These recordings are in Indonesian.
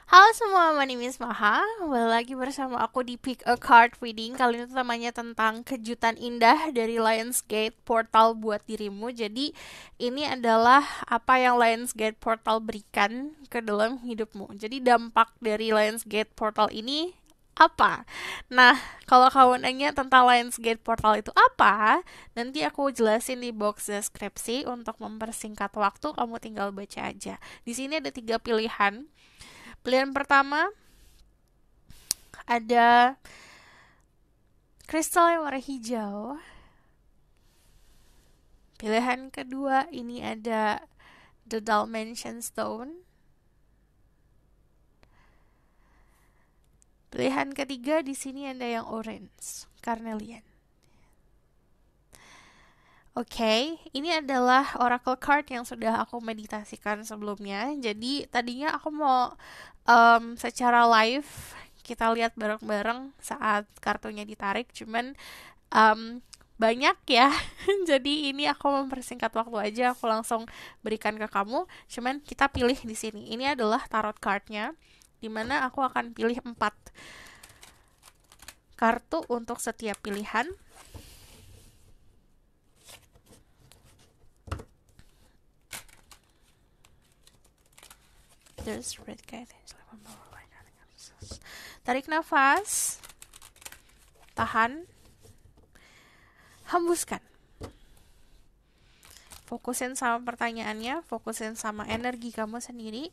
Halo semua, my name is Maha. Kembali lagi bersama aku di Pick a Card Reading. Kali ini temanya tentang kejutan indah dari Lionsgate Portal buat dirimu. Jadi ini adalah apa yang Lionsgate Portal berikan ke dalam hidupmu. Jadi dampak dari Lionsgate Portal ini apa? Nah, kalau kamu nanya tentang Lionsgate Portal itu apa, nanti aku jelasin di box deskripsi. Untuk mempersingkat waktu, kamu tinggal baca aja. Di sini ada 3 pilihan. Pilihan pertama ada kristal yang warna hijau. Pilihan kedua ini ada The Dalmatian Stone. Pilihan ketiga di sini ada yang orange, carnelian. Oke, ini adalah oracle card yang sudah aku meditasikan sebelumnya. Jadi tadinya aku mau secara live kita lihat bareng-bareng saat kartunya ditarik, cuman um, banyak ya. Jadi ini aku mempersingkat waktu aja, aku langsung berikan ke kamu. Cuman kita pilih di sini. Ini adalah tarot cardnya, dimana aku akan pilih 4 kartu untuk setiap pilihan. There's red guidance. Tarik nafas, tahan, hembuskan. Fokusin sama pertanyaannya, fokusin sama energi kamu sendiri.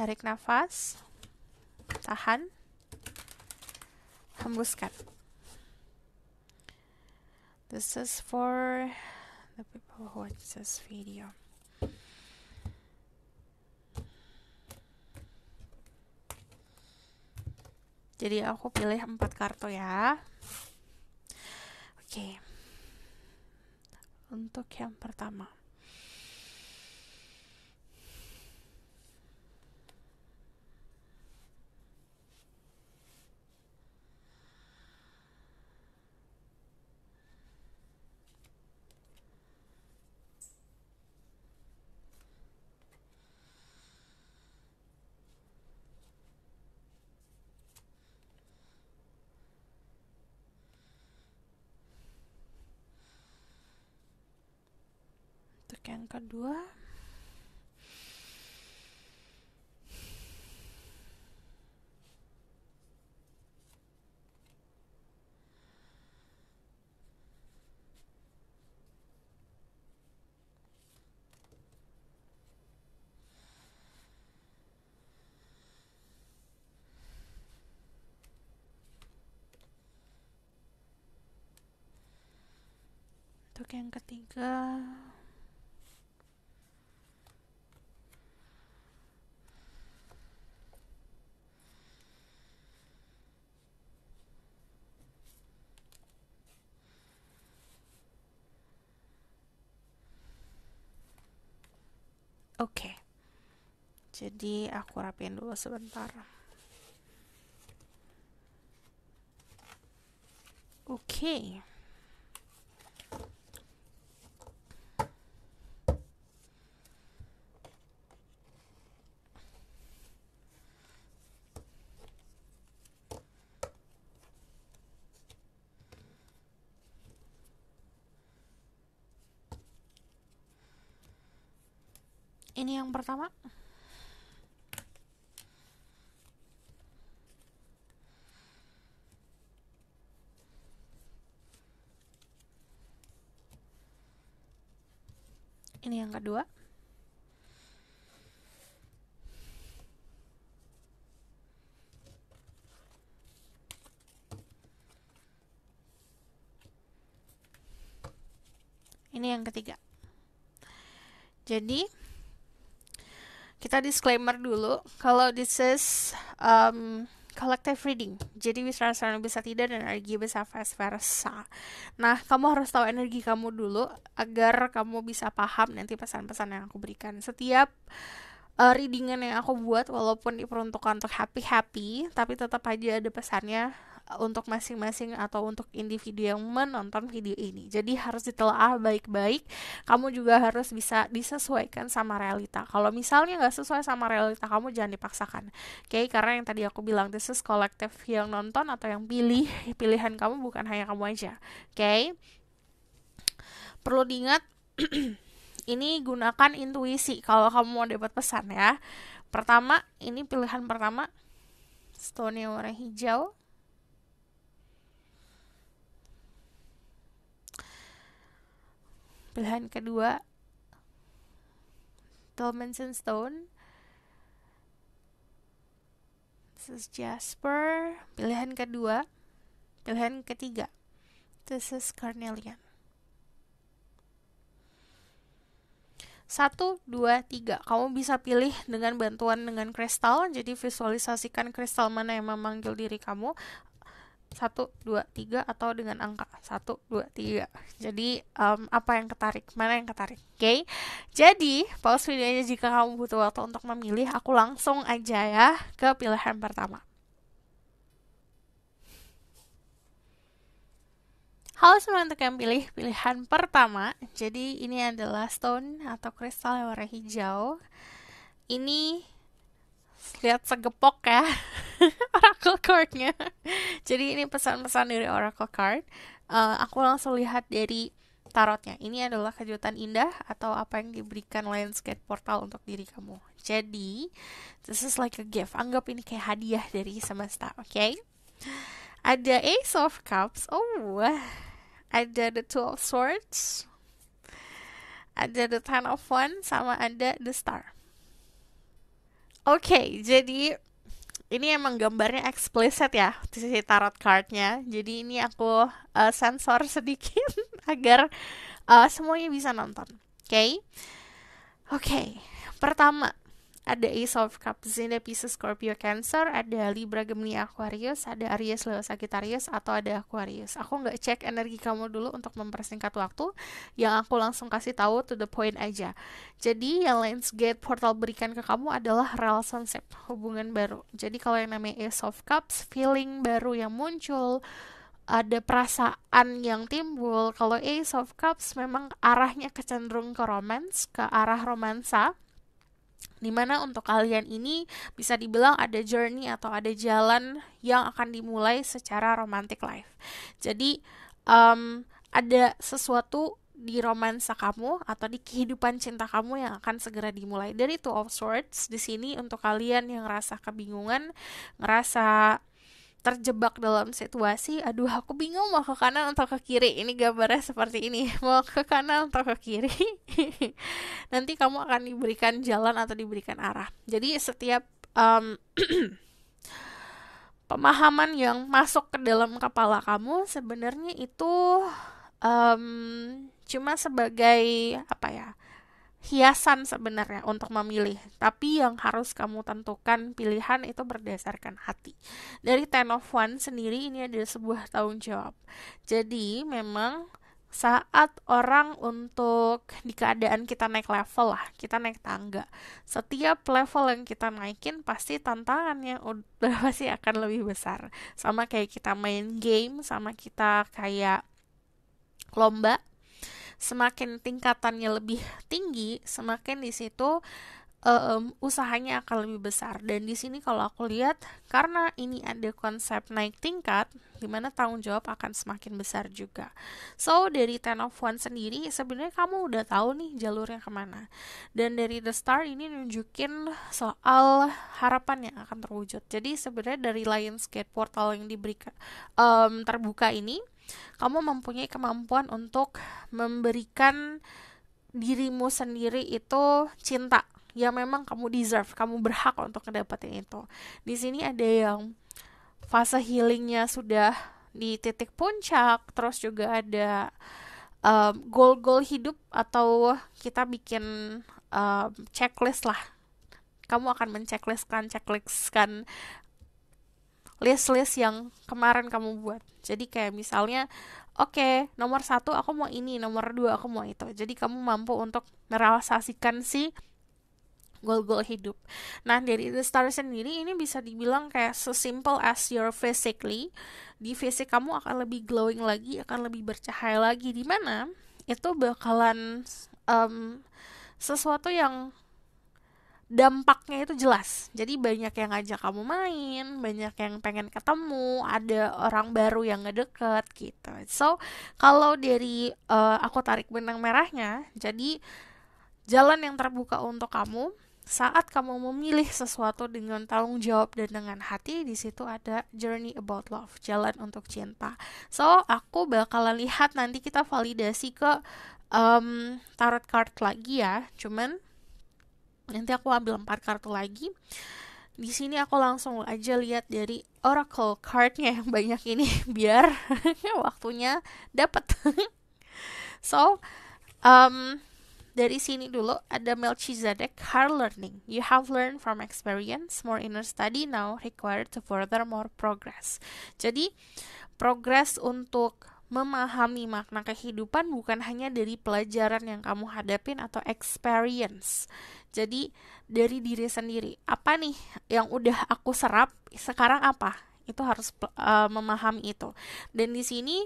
Tarik nafas, tahan, hembuskan. This is for the people who watch this video. Jadi aku pilih 4 kartu ya. Oke. Untuk yang pertama. Untuk yang kedua. Untuk yang ketiga. Oke. Jadi aku rapiin dulu sebentar. Oke. Ini yang pertama. Ini yang kedua. Ini yang ketiga. Jadi kita disclaimer dulu kalau this is collective reading. Jadi bisa rasakan bisa tidak dan energi bisa vice versa. Nah, kamu harus tahu energi kamu dulu agar kamu bisa paham nanti pesan-pesan yang aku berikan. Setiap readingan yang aku buat walaupun diperuntukkan untuk happy-happy, tapi tetap aja ada pesannya untuk masing-masing atau untuk individu yang menonton video ini. Jadi harus ditelaah baik-baik. Kamu juga harus bisa disesuaikan sama realita. Kalau misalnya nggak sesuai sama realita kamu, jangan dipaksakan. Oke, karena yang tadi aku bilang, this is collective, yang nonton atau yang pilihan kamu bukan hanya kamu aja. Oke, perlu diingat ini gunakan intuisi kalau kamu mau dapat pesan ya. Pertama, ini pilihan pertama, stone yang warna hijau. Pilihan kedua, Dimension Stone. This is Jasper. Pilihan kedua. Pilihan ketiga, this is Carnelian. 1, 2, 3. Kamu bisa pilih dengan bantuan dengan kristal. Jadi visualisasikan kristal mana yang memanggil diri kamu. 1, 2, 3 atau dengan angka 1, 2, 3. Jadi apa yang ketarik? Mana yang ketarik? Oke. Jadi pause videonya jika kamu butuh waktu untuk memilih. Aku langsung aja ya ke pilihan pertama. Halo semua, untuk yang pilih pilihan pertama, jadi ini adalah stone atau kristal yang warna hijau. Ini lihat segepok ya oracle cardnya. Jadi ini pesan-pesan dari oracle card. Aku langsung lihat dari tarotnya. Ini adalah kejutan indah atau apa yang diberikan Lionsgate Portal untuk diri kamu. Jadi this is like a gift. Anggap ini kayak hadiah dari semesta, oke? Ada Ace of Cups. Oh, ada the Two of Swords, ada the Ten of Wands, sama ada the Star. Oke, jadi ini emang gambarnya eksplisit ya, sisi tarot cardnya. Jadi ini aku sensor sedikit agar semuanya bisa nonton. Oke. Pertama, ada Ace of Cups, ada Pisces, Scorpio, Cancer, ada Libra, Gemini, Aquarius, ada Aries, Leo, Sagittarius, atau ada Aquarius. Aku nggak cek energi kamu dulu untuk mempersingkat waktu. Yang aku langsung kasih tahu to the point aja. Jadi yang Lionsgate Portal berikan ke kamu adalah relationship, hubungan baru. Jadi kalau yang namanya Ace of Cups, feeling baru yang muncul, ada perasaan yang timbul. Kalau Ace of Cups memang arahnya kecenderung ke romance, ke arah romansa. Dimana untuk kalian ini bisa dibilang ada journey atau ada jalan yang akan dimulai secara romantic life. Jadi ada sesuatu di romansa kamu atau di kehidupan cinta kamu yang akan segera dimulai. Dari Two of Swords di sini untuk kalian yang ngerasa kebingungan, ngerasa terjebak dalam situasi, aduh aku bingung mau ke kanan atau ke kiri. Ini gambarnya seperti ini, mau ke kanan atau ke kiri. Nanti kamu akan diberikan jalan atau diberikan arah. Jadi setiap pemahaman yang masuk ke dalam kepala kamu sebenarnya itu cuma sebagai apa ya, hiasan sebenarnya untuk memilih, tapi yang harus kamu tentukan pilihan itu berdasarkan hati. Dari Ten of Wands sendiri ini ada sebuah tanggung jawab. Jadi memang saat orang untuk di keadaan kita naik level lah, kita naik tangga, setiap level yang kita naikin pasti tantangannya udah pasti akan lebih besar. Sama kayak kita main game, sama kita kayak lomba, semakin tingkatannya lebih tinggi, semakin di situ usahanya akan lebih besar. Dan di sini kalau aku lihat, karena ini ada konsep naik tingkat, dimana tanggung jawab akan semakin besar juga. So dari Ten of Wands sendiri sebenarnya kamu udah tahu nih jalurnya kemana. Dan dari The Star ini nunjukin soal harapan yang akan terwujud. Jadi sebenarnya dari Lionsgate Portal yang diberikan terbuka ini, kamu mempunyai kemampuan untuk memberikan dirimu sendiri itu cinta yang memang kamu deserve, kamu berhak untuk mendapatkan itu. Di sini ada yang fase healingnya sudah di titik puncak, terus juga ada goal-goal hidup, atau kita bikin checklist lah. Kamu akan checklistkan list-list yang kemarin kamu buat. Jadi kayak misalnya, oke, nomor 1 aku mau ini, nomor 2 aku mau itu. Jadi kamu mampu untuk merealisasikan si goal-goal hidup. Nah, dari The Star sendiri ini bisa dibilang kayak sesimpel as your physically. Di fisik kamu akan lebih glowing lagi, akan lebih bercahaya lagi, di mana itu bakalan sesuatu yang dampaknya itu jelas. Jadi banyak yang ngajak kamu main, banyak yang pengen ketemu, ada orang baru yang ngedeket gitu. So, kalau dari aku tarik benang merahnya, jadi jalan yang terbuka untuk kamu saat kamu memilih sesuatu dengan tanggung jawab dan dengan hati, di situ ada journey about love, jalan untuk cinta. So, aku bakalan lihat nanti kita validasi ke tarot card lagi ya. Cuman nanti aku ambil 4 kartu lagi. Di sini aku langsung aja lihat dari oracle cardnya yang banyak ini biar waktunya dapat. So, dari sini dulu ada Melchizedek, hard learning. You have learned from experience, more inner study now required to further more progress. Jadi, progress untuk memahami makna kehidupan bukan hanya dari pelajaran yang kamu hadapin atau experience. Jadi dari diri sendiri, apa nih yang udah aku serap, sekarang apa? Itu harus memahami itu. Dan di sini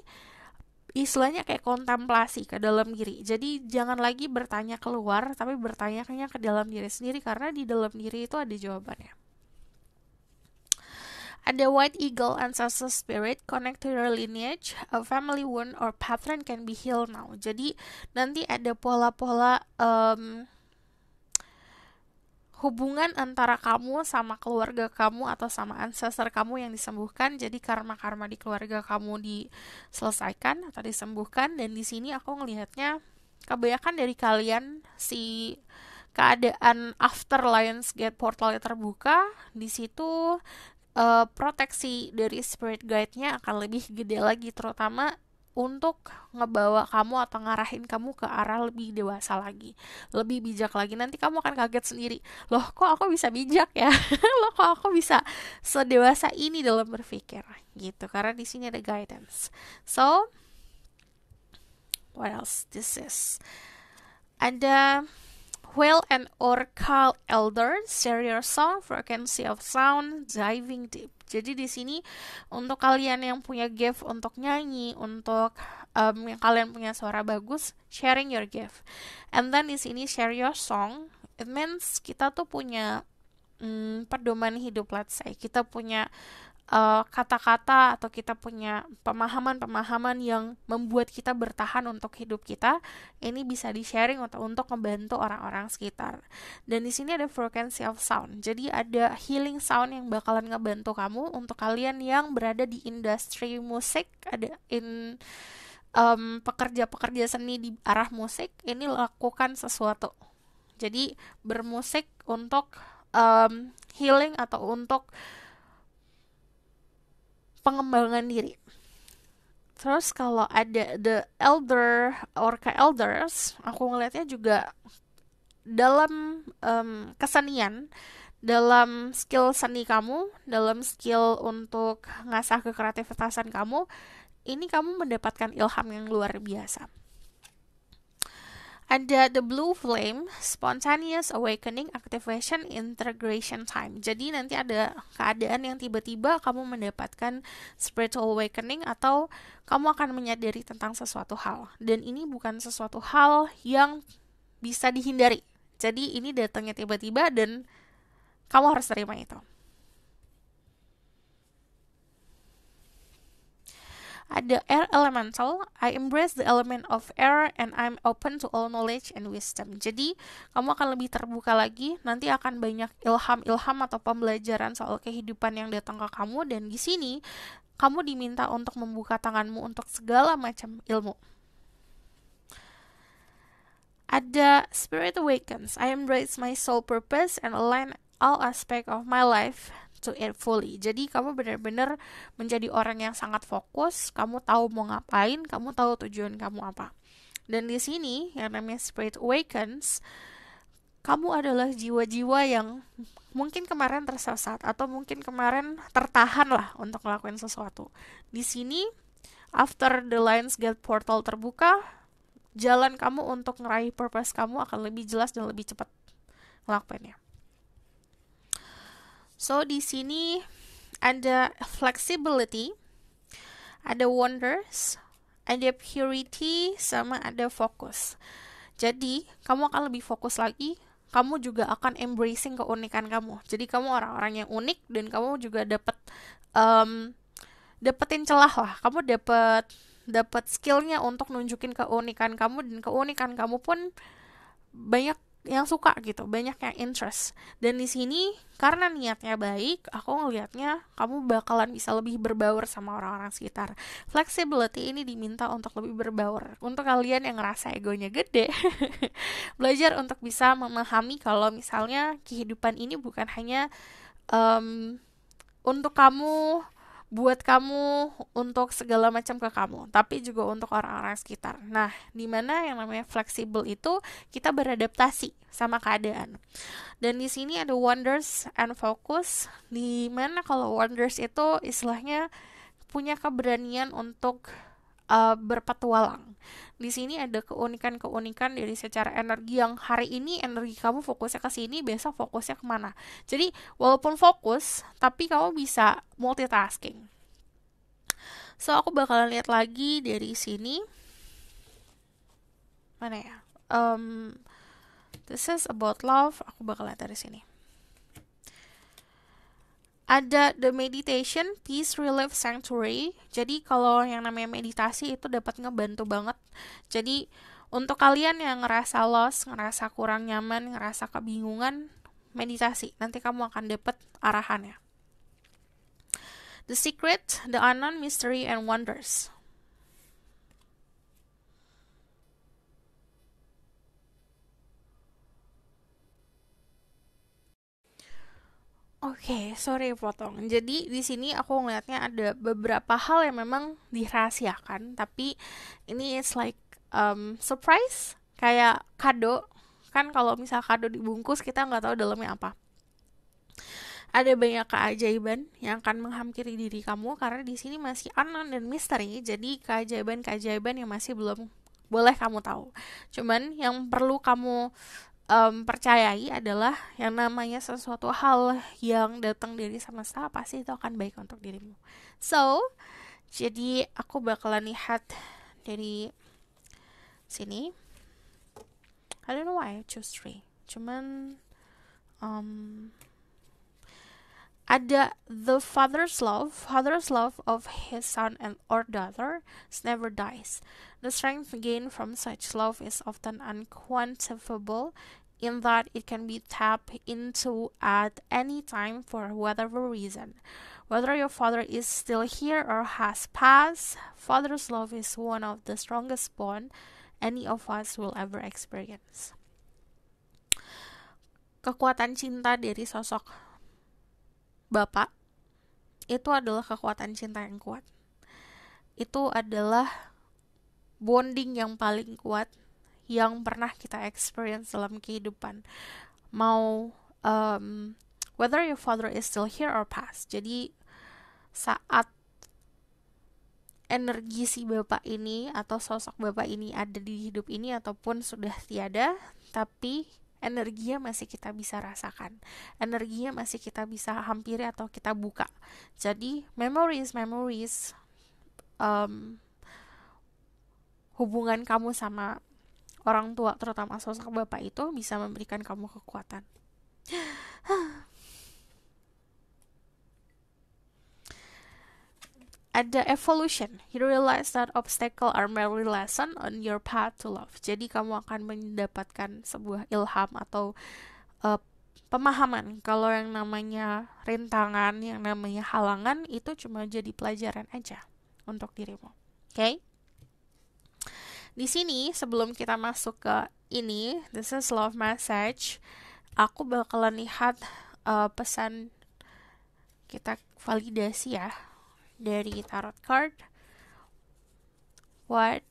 istilahnya kayak kontemplasi ke dalam diri. Jadi jangan lagi bertanya keluar, tapi bertanya ke dalam diri sendiri, karena di dalam diri itu ada jawabannya. Ada White Eagle, ancestor spirit, connect to your lineage, a family wound or pattern can be healed now. Jadi nanti ada pola-pola hubungan antara kamu sama keluarga kamu atau sama ancestor kamu yang disembuhkan. Jadi karma-karma di keluarga kamu diselesaikan atau disembuhkan. Dan di sini aku ngelihatnya kebanyakan dari kalian si keadaan after Lionsgate portalnya terbuka, di situ proteksi dari spirit guide-nya akan lebih gede lagi, terutama untuk ngebawa kamu atau ngarahin kamu ke arah lebih dewasa lagi, lebih bijak lagi. Nanti kamu akan kaget sendiri, loh kok aku bisa bijak ya, loh kok aku bisa sedewasa ini dalam berpikir gitu, karena di sini ada guidance. So, what else this is? Ada Whale and Orca Elders, share your song, frequency of sound, diving deep. Jadi di sini untuk kalian yang punya gift untuk nyanyi, untuk yang kalian punya suara bagus, sharing your gift. And then di sini share your song, it means kita tuh punya pedoman hidup, let's say kita punya kata-kata atau kita punya pemahaman-pemahaman yang membuat kita bertahan untuk hidup kita. Ini bisa di-sharing untuk membantu orang-orang sekitar. Dan di sini ada frequency of sound. Jadi ada healing sound yang bakalan ngebantu kamu untuk kalian yang berada di industri musik, ada pekerja-pekerja seni di arah musik, ini lakukan sesuatu. Jadi bermusik untuk healing atau untuk pengembangan diri. Terus kalau ada the elder Orca elders, aku ngelihatnya juga dalam kesenian, dalam skill seni kamu, dalam skill untuk ngasah kekreativitasan kamu, ini kamu mendapatkan ilham yang luar biasa. Ada the blue flame, spontaneous awakening, activation, integration time. Jadi nanti ada keadaan yang tiba-tiba kamu mendapatkan spiritual awakening atau kamu akan menyadari tentang sesuatu hal. Dan ini bukan sesuatu hal yang bisa dihindari. Jadi ini datangnya tiba-tiba dan kamu harus terima itu. Ada air elemental, I embrace the element of air and I'm open to all knowledge and wisdom. Jadi, kamu akan lebih terbuka lagi, nanti akan banyak ilham-ilham atau pembelajaran soal kehidupan yang datang ke kamu, dan di sini, kamu diminta untuk membuka tanganmu untuk segala macam ilmu. Ada Spirit Awakens, I embrace my soul purpose and align all aspect of my life to it fully. Jadi kamu benar-benar menjadi orang yang sangat fokus, kamu tahu mau ngapain, kamu tahu tujuan kamu apa. Dan di sini yang namanya Spirit Awakens, kamu adalah jiwa-jiwa yang mungkin kemarin tersesat atau mungkin kemarin tertahan lah untuk ngelakuin sesuatu. Di sini after the Lionsgate portal terbuka, jalan kamu untuk ngeraih purpose kamu akan lebih jelas dan lebih cepat ngelakuinnya. So di sini ada flexibility, ada wonders, ada purity, sama ada fokus. Jadi kamu akan lebih fokus lagi, kamu juga akan embracing keunikan kamu. Jadi kamu orang-orang yang unik dan kamu juga dapetin celah lah. Kamu dapat skillnya untuk nunjukin keunikan kamu, dan keunikan kamu pun banyak yang suka gitu, banyak yang interest. Dan di sini karena niatnya baik, aku ngelihatnya kamu bakalan bisa lebih berbaur sama orang-orang sekitar. Flexibility ini diminta untuk lebih berbaur. Untuk kalian yang ngerasa egonya gede, belajar untuk bisa memahami kalau misalnya kehidupan ini bukan hanya untuk kamu, buat kamu, untuk segala macam ke kamu, tapi juga untuk orang-orang sekitar. Nah, dimana yang namanya fleksibel itu kita beradaptasi sama keadaan. Dan di sini ada wonders and focus, dimana kalau wonders itu istilahnya punya keberanian untuk berpetualang. Di sini ada keunikan-keunikan dari secara energi yang hari ini energi kamu fokusnya ke sini, besok fokusnya kemana. Jadi walaupun fokus, tapi kamu bisa multitasking. So aku bakalan lihat lagi dari sini. Mana ya? This is about love. Aku bakal lihat dari sini. Ada the meditation, peace, relief, sanctuary. Jadi kalau yang namanya meditasi itu dapat ngebantu banget. Jadi untuk kalian yang ngerasa lost, ngerasa kurang nyaman, ngerasa kebingungan, meditasi. Nanti kamu akan dapat arahannya. The secret, the unknown, mystery, and wonders. Oke, sorry potong. Jadi di sini aku ngelihatnya ada beberapa hal yang memang dirahasiakan, tapi ini it's like surprise, kayak kado. Kan kalau misal kado dibungkus kita nggak tahu dalamnya apa. Ada banyak keajaiban yang akan menghampiri diri kamu karena di sini masih unknown dan misteri. Jadi keajaiban-keajaiban yang masih belum boleh kamu tahu. Cuman yang perlu kamu percayai adalah yang namanya sesuatu hal yang datang dari semesta pasti itu akan baik untuk dirimu. So, jadi aku bakalan lihat dari sini. I don't know why I choose 3. Cuman ada the father's love of his son and or daughter never dies. The strength gained from such love is often unquantifiable in that it can be tapped into at any time for whatever reason. Whether your father is still here or has passed, father's love is one of the strongest bond any of us will ever experience. Kekuatan cinta dari sosok bapak itu adalah kekuatan cinta yang kuat. Itu adalah bonding yang paling kuat yang pernah kita experience dalam kehidupan. Mau whether your father is still here or past. Jadi saat energi si bapak ini atau sosok bapak ini ada di hidup ini ataupun sudah tiada, tapi energinya masih kita bisa rasakan, energinya masih kita bisa hampiri atau kita buka. Jadi memories hubungan kamu sama orang tua, terutama sosok bapak itu bisa memberikan kamu kekuatan. Ada evolution. You realize that obstacle are merely lesson on your path to love. Jadi kamu akan mendapatkan sebuah ilham atau pemahaman kalau yang namanya rintangan, yang namanya halangan itu cuma jadi pelajaran aja untuk dirimu. Okay? Di sini sebelum kita masuk ke ini, this is love message. Aku bakalan lihat pesan kita validasi ya dari tarot card. What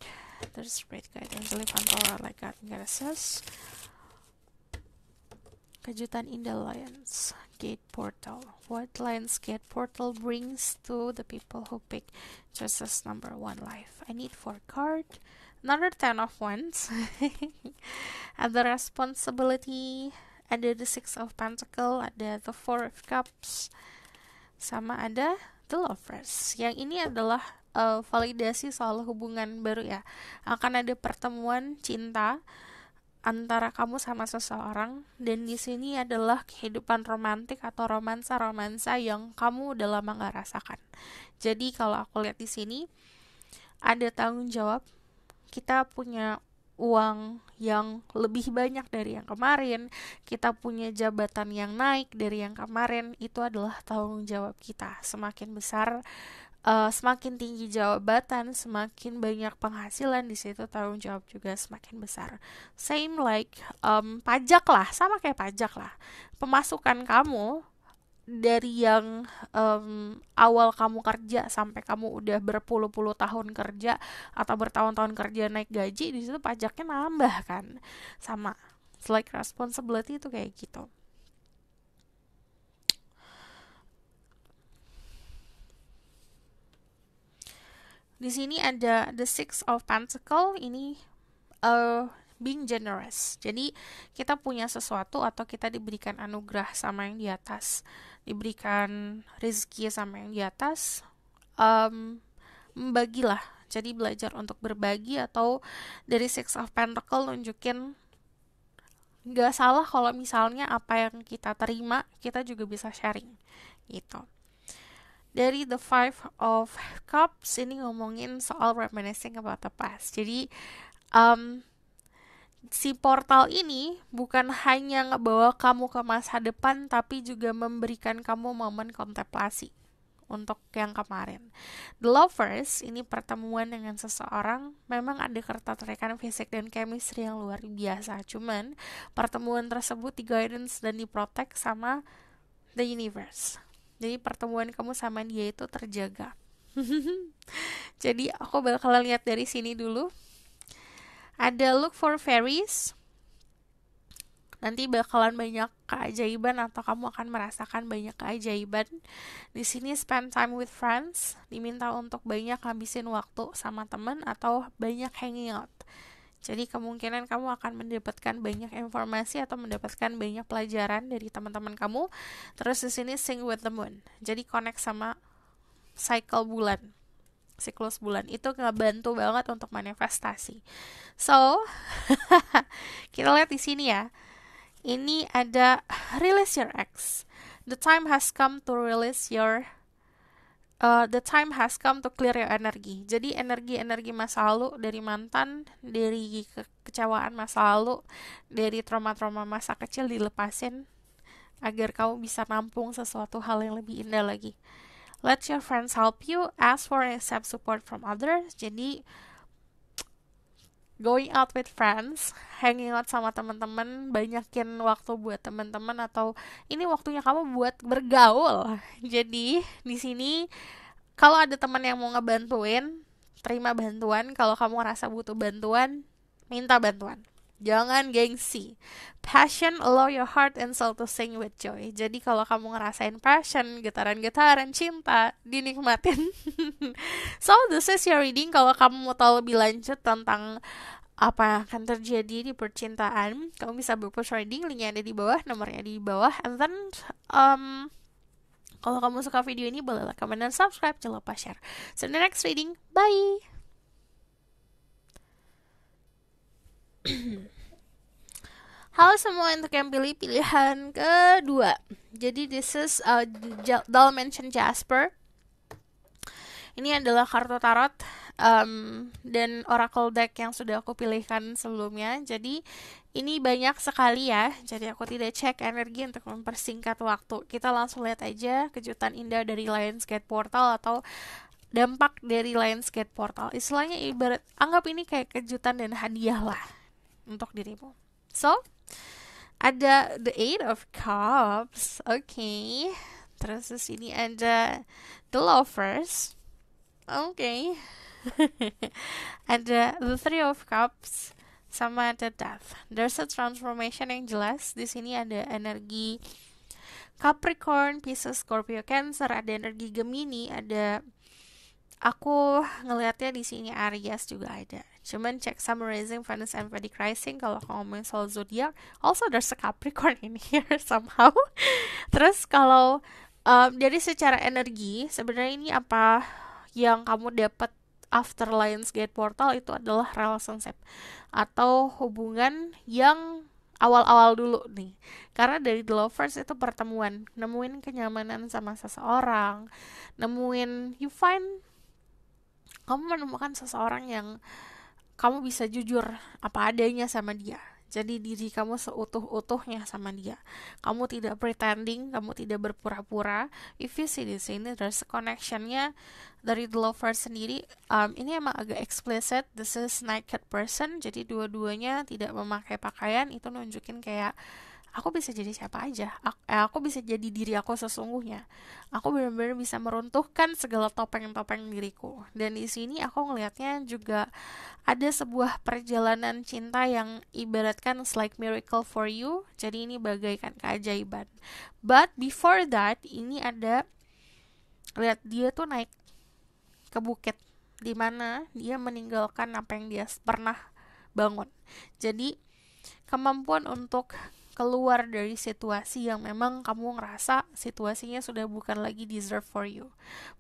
the spirit guidance Levant Aura like God Goddesses. Kejutan indah Lions Gate Portal. What Lions Gate Portal brings to the people who pick just as number 1 life. I need 4 card. Another 10 of Wands. And the responsibility ada the Six of Pentacles, ada the Four of Cups, sama ada the Lovers. Yang ini adalah validasi soal hubungan baru ya. Akan ada pertemuan cinta antara kamu sama seseorang, dan di sini adalah kehidupan romantik atau romansa-romansa yang kamu udah lama gak rasakan. Jadi kalau aku lihat di sini ada tanggung jawab, kita punya uang yang lebih banyak dari yang kemarin, kita punya jabatan yang naik dari yang kemarin, itu adalah tanggung jawab kita. Semakin besar, semakin tinggi jabatan, semakin banyak penghasilan, di situ tanggung jawab juga semakin besar. Same like pajak lah, sama kayak pajak lah. Pemasukan kamu dari yang awal kamu kerja sampai kamu udah berpuluh-puluh tahun kerja atau bertahun-tahun kerja naik gaji, di situ pajaknya nambah kan. Sama, it's like responsibility itu kayak gitu. Di sini ada the Six of Pentacles, ini being generous. Jadi kita punya sesuatu atau kita diberikan anugerah sama yang di atas, diberikan rezeki sama yang di atas, membagilah. Jadi belajar untuk berbagi, atau dari Six of Pentacles nunjukin gak salah kalau misalnya apa yang kita terima kita juga bisa sharing gitu. Dari the Five of Cups ini ngomongin soal reminiscing about the past. Jadi si portal ini bukan hanya ngebawa kamu ke masa depan, tapi juga memberikan kamu momen kontemplasi untuk yang kemarin. The Lovers ini pertemuan dengan seseorang, memang ada ketertarikan fisik dan chemistry yang luar biasa. Cuman pertemuan tersebut di-guidance dan di-protect sama the universe. Jadi pertemuan kamu sama dia itu terjaga. Jadi aku bakalan lihat dari sini dulu. Ada look for fairies. Nanti bakalan banyak keajaiban atau kamu akan merasakan banyak keajaiban. Di sini spend time with friends, diminta untuk banyak habisin waktu sama teman atau banyak hanging out. Jadi kemungkinan kamu akan mendapatkan banyak informasi atau mendapatkan banyak pelajaran dari teman-teman kamu. Terus di sini sync with the moon. Jadi connect sama cycle bulan, siklus bulan. Itu ngebantu banget untuk manifestasi. So, kita lihat di sini ya. Ini ada release your ex. The time has come to release your the time has come to clear your energy. Jadi energi-energi masa lalu, dari mantan, dari kekecewaan masa lalu, dari trauma-trauma masa kecil dilepasin agar kamu bisa nampung sesuatu hal yang lebih indah lagi. Let your friends help you, ask for and accept support from others. Jadi going out with friends, hanging out sama teman-teman, banyakin waktu buat teman-teman, atau ini waktunya kamu buat bergaul. Jadi di sini kalau ada teman yang mau ngebantuin, terima bantuan. Kalau kamu ngerasa butuh bantuan, minta bantuan. Jangan gengsi. Passion, allow your heart and soul to sing with joy. Jadi kalau kamu ngerasain passion, getaran-getaran cinta, dinikmatin. So, this is your reading. Kalau kamu mau tahu lebih lanjut tentang apa yang akan terjadi di percintaan, kamu bisa book reading, linknya ada di bawah, nomornya di bawah. And then, kalau kamu suka video ini, boleh like, comment, dan subscribe. Jangan lupa share. So, in the next reading, bye! Halo semua, untuk yang pilih pilihan kedua. Jadi this is Dimension Jasper. Ini adalah kartu tarot dan oracle deck yang sudah aku pilihkan sebelumnya. Jadi ini banyak sekali ya. Jadi aku tidak cek energi untuk mempersingkat waktu. Kita langsung lihat aja kejutan indah dari Lionsgate Portal atau dampak dari Lionsgate Portal. Istilahnya ibarat, anggap ini kayak kejutan dan hadiah lah untuk dirimu. So, ada the Eight of Cups. Okay. Terus di sini ada the Lovers. Okay. Ada the Three of Cups sama ada Death. There's a transformation yang jelas. Di sini ada energi Capricorn, Pisces, Scorpio, Cancer, ada energi Gemini, ada aku ngelihatnya di sini Aries juga ada. Cuman check summarizing Venus and Vedic rising kalau ngomongin soal zodiak, also there's a Capricorn in here somehow. Terus kalau dari secara energi, sebenarnya ini apa yang kamu dapat after Lionsgate Portal itu adalah relationship atau hubungan yang awal-awal dulu nih. Karena dari The Lovers itu pertemuan, nemuin kenyamanan sama seseorang, nemuin you find kamu menemukan seseorang yang kamu bisa jujur apa adanya sama dia. Jadi diri kamu seutuh-utuhnya sama dia. Kamu tidak pretending, kamu tidak berpura-pura. If you see di sini, there's a connectionnya dari The Lovers sendiri. Ini emang agak explicit. This is naked person. Jadi dua-duanya tidak memakai pakaian. Itu nunjukin kayak aku bisa jadi siapa aja. Aku bisa jadi diri aku sesungguhnya. Aku benar-benar bisa meruntuhkan segala topeng-topeng diriku. Dan di sini aku ngelihatnya juga ada sebuah perjalanan cinta yang ibaratkan it's like miracle for you. Jadi ini bagaikan keajaiban. But before that, ini ada lihat dia tuh naik ke bukit di mana dia meninggalkan apa yang dia pernah bangun. Jadi kemampuan untuk keluar dari situasi yang memang kamu ngerasa situasinya sudah bukan lagi deserve for you,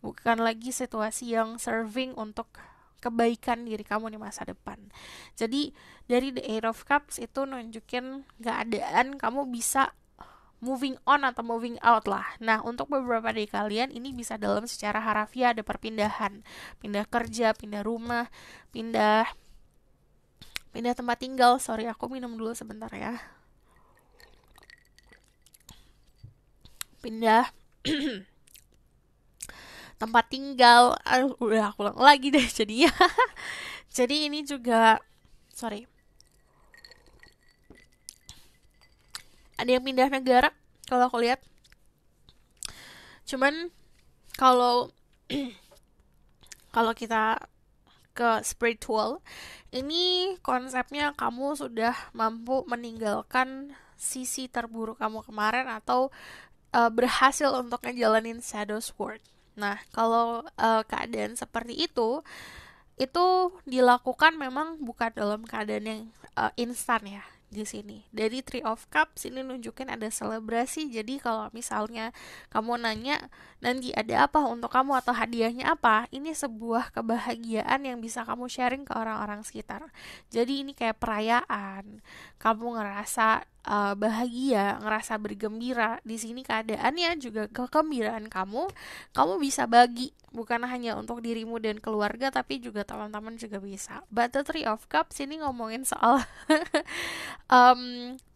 bukan lagi situasi yang serving untuk kebaikan diri kamu di masa depan. Jadi dari The Eight of Cups itu nunjukin keadaan kamu bisa moving on atau moving out lah. Nah, untuk beberapa dari kalian ini bisa dalam secara harafiah ada perpindahan, pindah kerja, pindah rumah, pindah tempat tinggal. Sorry, aku minum dulu sebentar ya. Pindah tempat tinggal. Udah aku ulang lagi deh jadinya. Jadi ini juga sorry, ada yang pindah negara kalau aku lihat. Cuman kalau kalau kita ke spiritual, ini konsepnya kamu sudah mampu meninggalkan sisi terburuk kamu kemarin atau berhasil untuk ngejalanin shadow sword. Nah, kalau keadaan seperti itu dilakukan memang bukan dalam keadaan yang instan ya di sini. Dari Three of Cups ini nunjukin ada selebrasi. Jadi kalau misalnya kamu nanya nanti ada apa untuk kamu atau hadiahnya apa, ini sebuah kebahagiaan yang bisa kamu sharing ke orang-orang sekitar. Jadi ini kayak perayaan. Kamu ngerasa bahagia, ngerasa bergembira. Di sini keadaannya juga kegembiraan kamu bisa bagi bukan hanya untuk dirimu dan keluarga tapi juga teman-teman juga bisa. But the Three of Cups ini ngomongin soal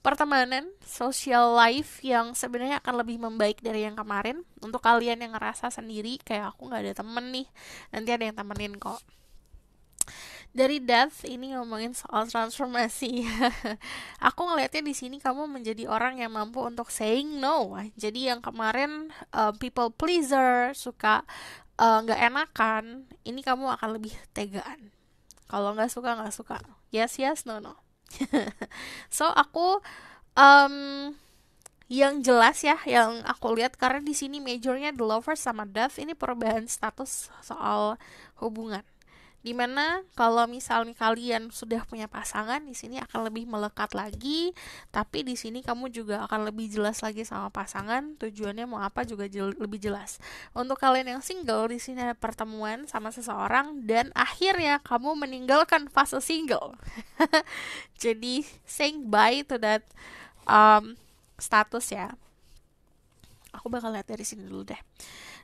pertemanan, social life yang sebenarnya akan lebih membaik dari yang kemarin. Untuk kalian yang ngerasa sendiri kayak aku nggak ada temen nih, nanti ada yang temenin kok. Dari Death ini ngomongin soal transformasi. Aku ngelihatnya di sini kamu menjadi orang yang mampu untuk saying no. Jadi yang kemarin people pleaser, suka nggak enakan, ini kamu akan lebih tegaan. Kalau nggak suka, yes yes, no no. So aku yang jelas ya, yang aku lihat karena di sini majornya The Lovers sama Death ini perubahan status soal hubungan. Dimana kalau misalnya kalian sudah punya pasangan, di sini akan lebih melekat lagi, tapi di sini kamu juga akan lebih jelas lagi sama pasangan, tujuannya mau apa juga lebih jelas. Untuk kalian yang single, di sini ada pertemuan sama seseorang dan akhirnya kamu meninggalkan fase single. Jadi saying bye to that status ya. Aku bakal lihat dari sini dulu deh.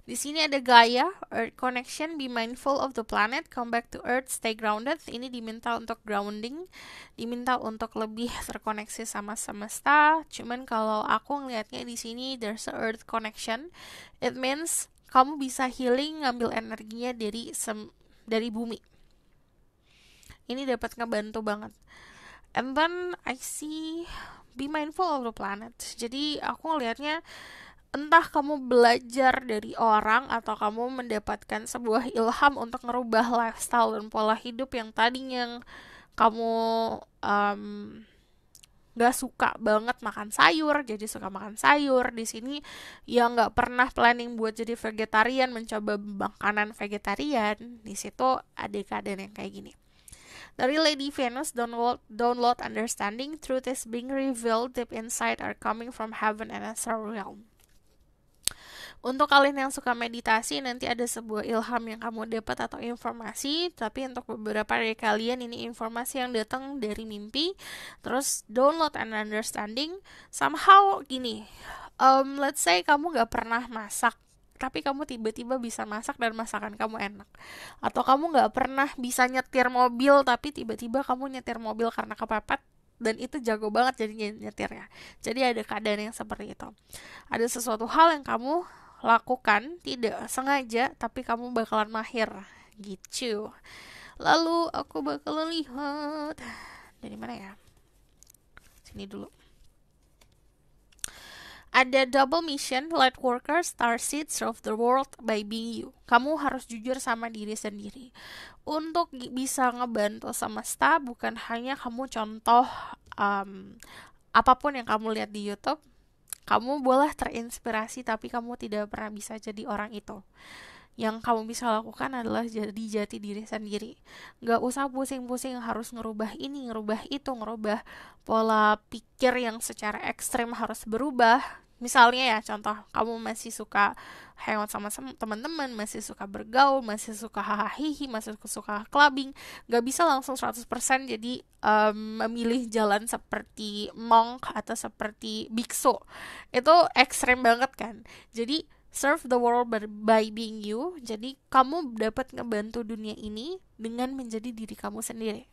Di sini ada Gaia, Earth Connection, be mindful of the planet, come back to Earth, stay grounded. Ini diminta untuk grounding, diminta untuk lebih terkoneksi sama semesta. Cuman kalau aku ngelihatnya di sini there's a Earth Connection. It means kamu bisa healing, ngambil energinya dari bumi. Ini dapat ngebantu banget. And then I see be mindful of the planet. Jadi aku ngelihatnya entah kamu belajar dari orang atau kamu mendapatkan sebuah ilham untuk ngerubah lifestyle dan pola hidup yang tadinya kamu nggak suka banget makan sayur jadi suka makan sayur. Di sini yang nggak pernah planning buat jadi vegetarian mencoba makanan vegetarian. Di situ ada keadaan yang kayak gini. Dari Lady Venus, download understanding, truth is being revealed deep inside are coming from heaven and astral realm. Untuk kalian yang suka meditasi, nanti ada sebuah ilham yang kamu dapat atau informasi, tapi untuk beberapa dari kalian ini informasi yang datang dari mimpi. Terus download and understanding, somehow gini, let's say kamu gak pernah masak, tapi kamu tiba-tiba bisa masak dan masakan kamu enak. Atau kamu gak pernah bisa nyetir mobil, tapi tiba-tiba kamu nyetir mobil karena kepepet, dan itu jago banget jadi nyetirnya. Jadi ada keadaan yang seperti itu. Ada sesuatu hal yang kamu lakukan tidak sengaja tapi kamu bakalan mahir gitu. Lalu aku bakalan lihat dari mana ya, sini dulu. Ada double mission, light worker, starseed, serve the world by being you. Kamu harus jujur sama diri sendiri. Untuk bisa ngebantu semesta, bukan hanya kamu contoh apapun yang kamu lihat di YouTube. Kamu boleh terinspirasi, tapi kamu tidak pernah bisa jadi orang itu. Yang kamu bisa lakukan adalah jadi jati diri sendiri. Gak usah pusing-pusing harus ngerubah ini, ngerubah itu, ngerubah pola pikir yang secara ekstrem harus berubah. Misalnya ya, contoh, kamu masih suka hangout sama teman-teman, masih suka bergaul, masih suka hahaha, masih suka clubbing, gak bisa langsung 100% jadi memilih jalan seperti monk atau seperti biksu. Itu ekstrem banget kan. Jadi serve the world by being you. Jadi kamu dapat ngebantu dunia ini dengan menjadi diri kamu sendiri.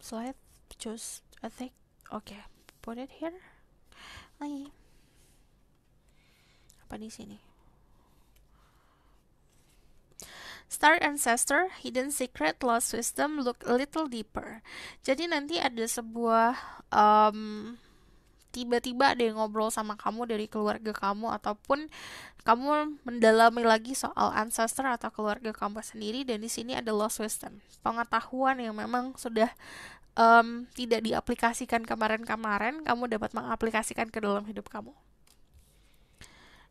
So I choose, I think, okay, put it here. Lagi. Apa di sini? Star Ancestor, Hidden Secret, Lost Wisdom, Look a Little Deeper. Jadi nanti ada sebuah tiba-tiba ada yang ngobrol sama kamu dari keluarga kamu, ataupun kamu mendalami lagi soal ancestor atau keluarga kamu sendiri, dan di sini ada lost wisdom, pengetahuan yang memang sudah tidak diaplikasikan kemarin-kemarin, kamu dapat mengaplikasikan ke dalam hidup kamu.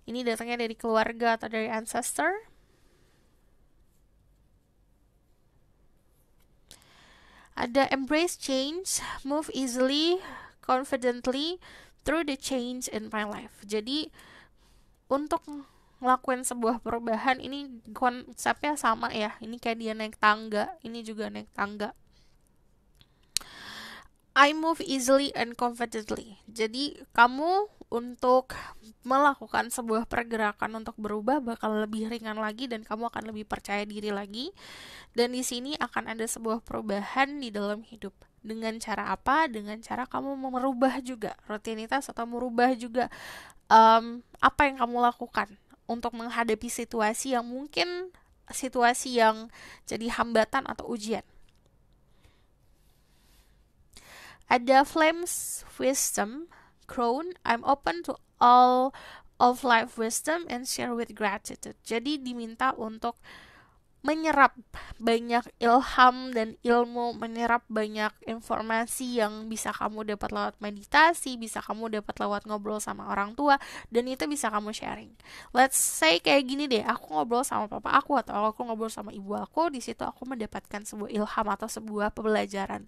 Ini datangnya dari keluarga atau dari ancestor. Ada embrace change, move easily, confidently through the change in my life. Jadi untuk ngelakuin sebuah perubahan ini konsepnya sama ya. Ini kayak dia naik tangga, ini juga naik tangga. I move easily and confidently. Jadi kamu untuk melakukan sebuah pergerakan untuk berubah bakal lebih ringan lagi dan kamu akan lebih percaya diri lagi. Dan di sini akan ada sebuah perubahan di dalam hidup. Dengan cara apa? Dengan cara kamu merubah juga rutinitas atau merubah juga apa yang kamu lakukan untuk menghadapi situasi yang mungkin situasi yang jadi hambatan atau ujian. Ada Flames Wisdom Crown, I'm open to all of life wisdom and share with gratitude. Jadi diminta untuk menyerap banyak ilham dan ilmu, menyerap banyak informasi yang bisa kamu dapat lewat meditasi, bisa kamu dapat lewat ngobrol sama orang tua, dan itu bisa kamu sharing. Let's say kayak gini deh, aku ngobrol sama papa aku atau aku ngobrol sama ibu aku, di situ aku mendapatkan sebuah ilham atau sebuah pembelajaran.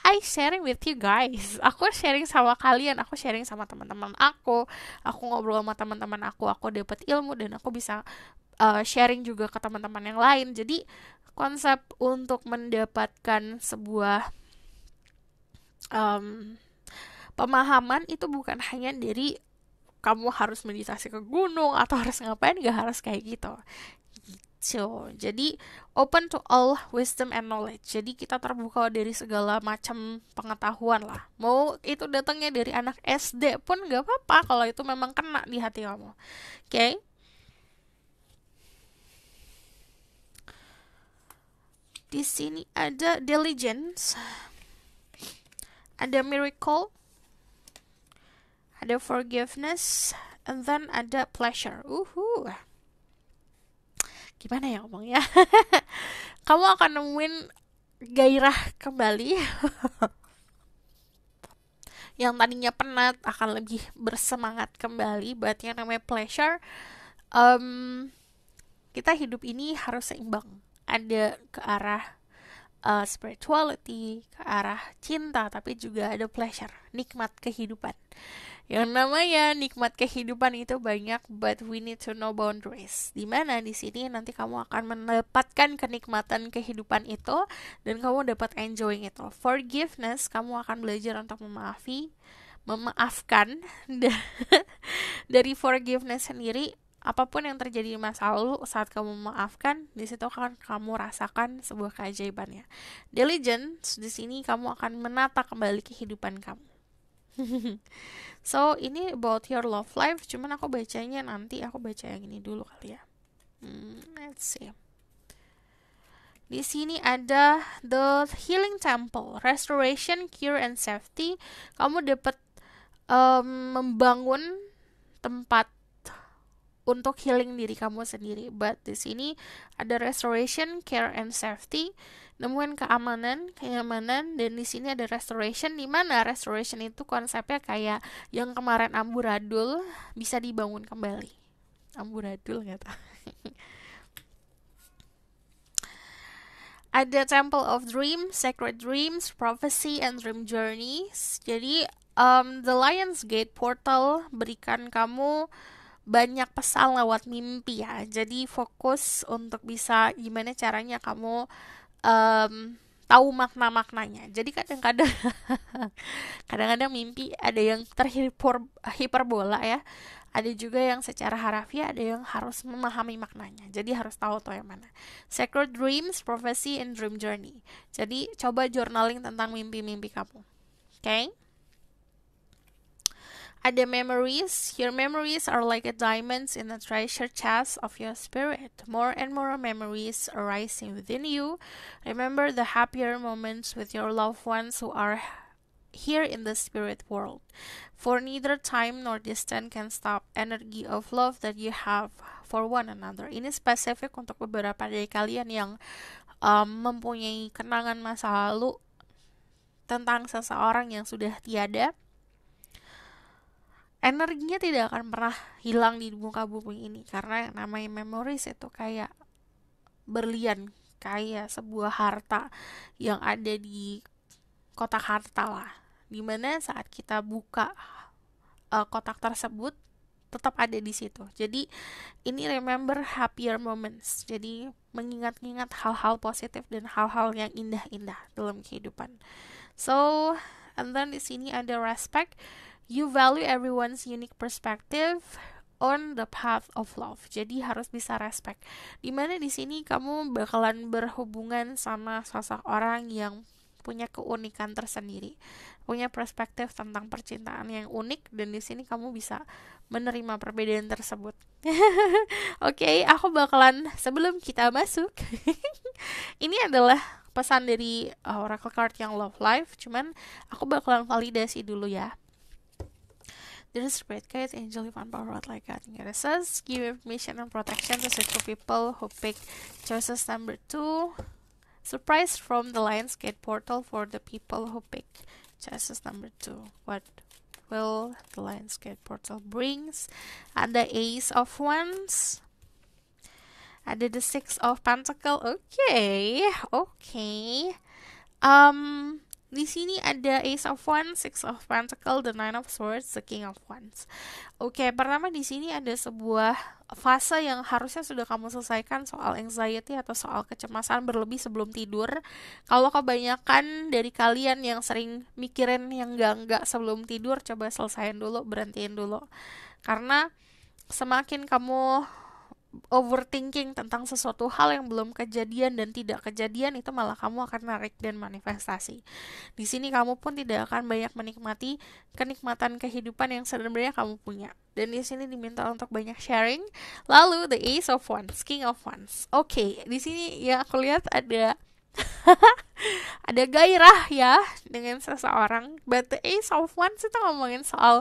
I sharing with you guys. Aku sharing sama kalian, aku sharing sama teman-teman aku ngobrol sama teman-teman aku dapat ilmu dan aku bisa sharing juga ke teman-teman yang lain. Jadi konsep untuk mendapatkan sebuah pemahaman itu bukan hanya dari kamu harus meditasi ke gunung atau harus ngapain, gak harus kayak gitu. So, jadi open to all wisdom and knowledge. Jadi kita terbuka dari segala macam pengetahuan lah. Mau itu datangnya dari anak SD pun gak apa-apa kalau itu memang kena di hati kamu. Okay? Di sini ada diligence, ada miracle, ada forgiveness, and then ada pleasure. Gimana ya ngomongnya? Kamu akan nemuin gairah kembali. Yang tadinya penat akan lebih bersemangat kembali. Buat yang namanya pleasure, um, kita hidup ini harus seimbang. Ada ke arah spirituality, ke arah cinta, tapi juga ada pleasure, nikmat kehidupan. Yang namanya nikmat kehidupan itu banyak, but we need to know boundaries. Dimana di sini nanti kamu akan mendapatkan kenikmatan kehidupan itu dan kamu dapat enjoying itu. Forgiveness, kamu akan belajar untuk memaafkan. Dari forgiveness sendiri, apapun yang terjadi di masa lalu, saat kamu memaafkan, di situ akan kamu rasakan sebuah keajaibannya. Diligence, di sini kamu akan menata kembali kehidupan kamu. So, ini about your love life. Cuman aku bacanya nanti, aku baca yang ini dulu kali ya. Let's see. Di sini ada the healing temple, restoration, cure, and safety. Kamu dapat membangun tempat untuk healing diri kamu sendiri. But di sini ada restoration, care, and safety. Nemuin keamanan, kenyamanan, dan di sini ada restoration, di mana restoration itu konsepnya kayak yang kemarin amburadul bisa dibangun kembali. Amburadul nggak tahu. Ada Temple of Dreams, Sacred Dreams, Prophecy, and Dream Journeys. Jadi The Lion's Gate Portal berikan kamu banyak pesan lewat mimpi ya. Jadi fokus untuk bisa gimana caranya kamu tahu makna-maknanya. Jadi kadang-kadang kadang-kadang mimpi ada yang hiperbola ya. Ada juga yang secara harafiah, ada yang harus memahami maknanya. Jadi harus tahu yang mana. Sacred Dreams, Prophecy, and Dream Journey. Jadi coba journaling tentang mimpi-mimpi kamu. Okay? Ada memories. Your memories are like a diamonds in the treasure chest of your spirit. More and more memories arising within you. Remember the happier moments with your loved ones who are here in the spirit world. For neither time nor distance can stop energy of love that you have for one another. Ini spesifik untuk beberapa dari kalian yang mempunyai kenangan masa lalu tentang seseorang yang sudah tiada. Energinya tidak akan pernah hilang di muka bumi ini, karena yang namanya memories itu kayak berlian, kayak sebuah harta yang ada di kotak harta lah, dimana saat kita buka kotak tersebut tetap ada di situ. Jadi ini remember happier moments, jadi mengingat-ingat hal-hal positif dan hal-hal yang indah-indah dalam kehidupan. So, and then di sini ada respect. You value everyone's unique perspective on the path of love. Jadi harus bisa respect. Dimana di sini kamu bakalan berhubungan sama sosok orang yang punya keunikan tersendiri, punya perspektif tentang percintaan yang unik, dan di sini kamu bisa menerima perbedaan tersebut. Oke, aku bakalan sebelum kita masuk, ini adalah pesan dari Oracle Card yang Love Life. Cuman aku bakalan validasi dulu ya. There is great guide, angel, divine power, like God. And it says, give information and protection to such people who pick choices number 2. Surprise from the Lion's Gate portal for the people who pick choices number 2. What will the Lion's Gate portal brings? Ada Ace of Wands. Ada the Six of Pentacle. Okay. Di sini ada Ace of Wands, Six of Pentacle, the Nine of Swords, the King of Wands. Oke, pertama di sini ada sebuah fase yang harusnya sudah kamu selesaikan, soal anxiety atau soal kecemasan berlebih sebelum tidur. Kalau kebanyakan dari kalian yang sering mikirin yang enggak sebelum tidur, coba selesaiin dulu, berhentiin dulu. Karena semakin kamu overthinking tentang sesuatu hal yang belum kejadian dan tidak kejadian, itu malah kamu akan narik dan manifestasi. Di sini kamu pun tidak akan banyak menikmati kenikmatan kehidupan yang sebenarnya kamu punya. Dan di sini diminta untuk banyak sharing. Lalu the Ace of Wands, King of Wands. Oke, di sini ya aku lihat ada ada gairah ya dengan seseorang. But the Ace of Wands itu ngomongin soal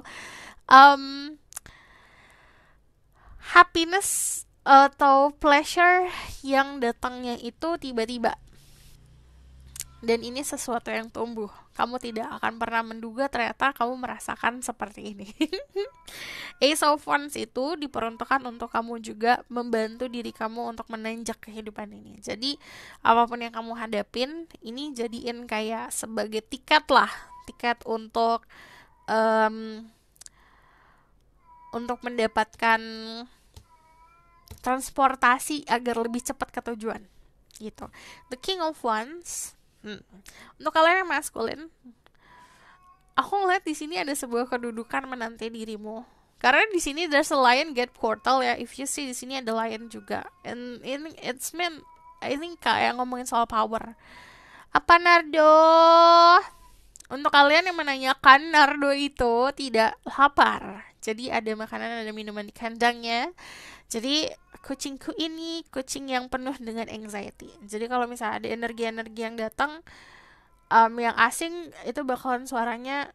happiness atau pleasure yang datangnya itu tiba-tiba. Dan ini sesuatu yang tumbuh. Kamu tidak akan pernah menduga ternyata kamu merasakan seperti ini. Ace of Wands itu diperuntukkan untuk kamu juga membantu diri kamu untuk menanjak kehidupan ini. Jadi apapun yang kamu hadapin, ini jadiin kayak sebagai tiket lah. Tiket untuk mendapatkan transportasi agar lebih cepat ke tujuan gitu. The King of Wands, untuk kalian yang maskulin, aku ngeliat di sini ada sebuah kedudukan menanti dirimu. Karena di sini there's a lion gate portal ya. If you see di sini ada lion juga. And it's meant, I think kayak ngomongin soal power. Apa Nardo? Untuk kalian yang menanyakan, Nardo itu tidak lapar. Jadi ada makanan, ada minuman di kandangnya. Jadi kucingku ini kucing yang penuh dengan anxiety. Jadi kalau misalnya ada energi-energi yang datang, yang asing, itu bakalan suaranya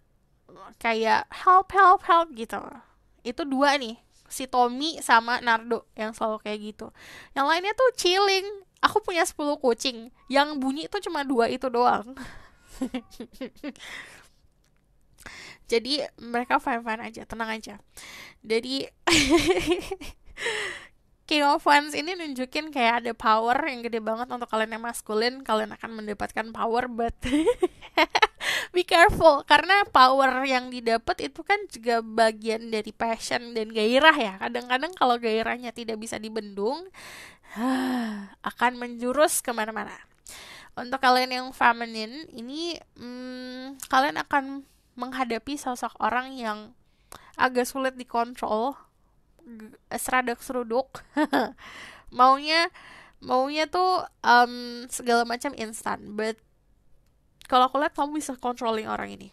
kayak help help help gitu. Itu dua nih, si Tommy sama Nardo yang selalu kayak gitu. Yang lainnya tuh chilling. Aku punya 10 kucing, yang bunyi tuh cuma 2 itu doang. Jadi mereka fine-fine aja, tenang aja. Jadi King of Wands ini nunjukin kayak ada power yang gede banget untuk kalian yang maskulin. Kalian akan mendapatkan power, but be careful, karena power yang didapat itu kan juga bagian dari passion dan gairah ya. Kadang-kadang kalau gairahnya tidak bisa dibendung, akan menjurus kemana-mana. Untuk kalian yang feminine, ini kalian akan menghadapi sosok orang yang agak sulit dikontrol, seradak seruduk. maunya tuh segala macam instan, but kalau aku lihat kamu bisa controlling orang ini.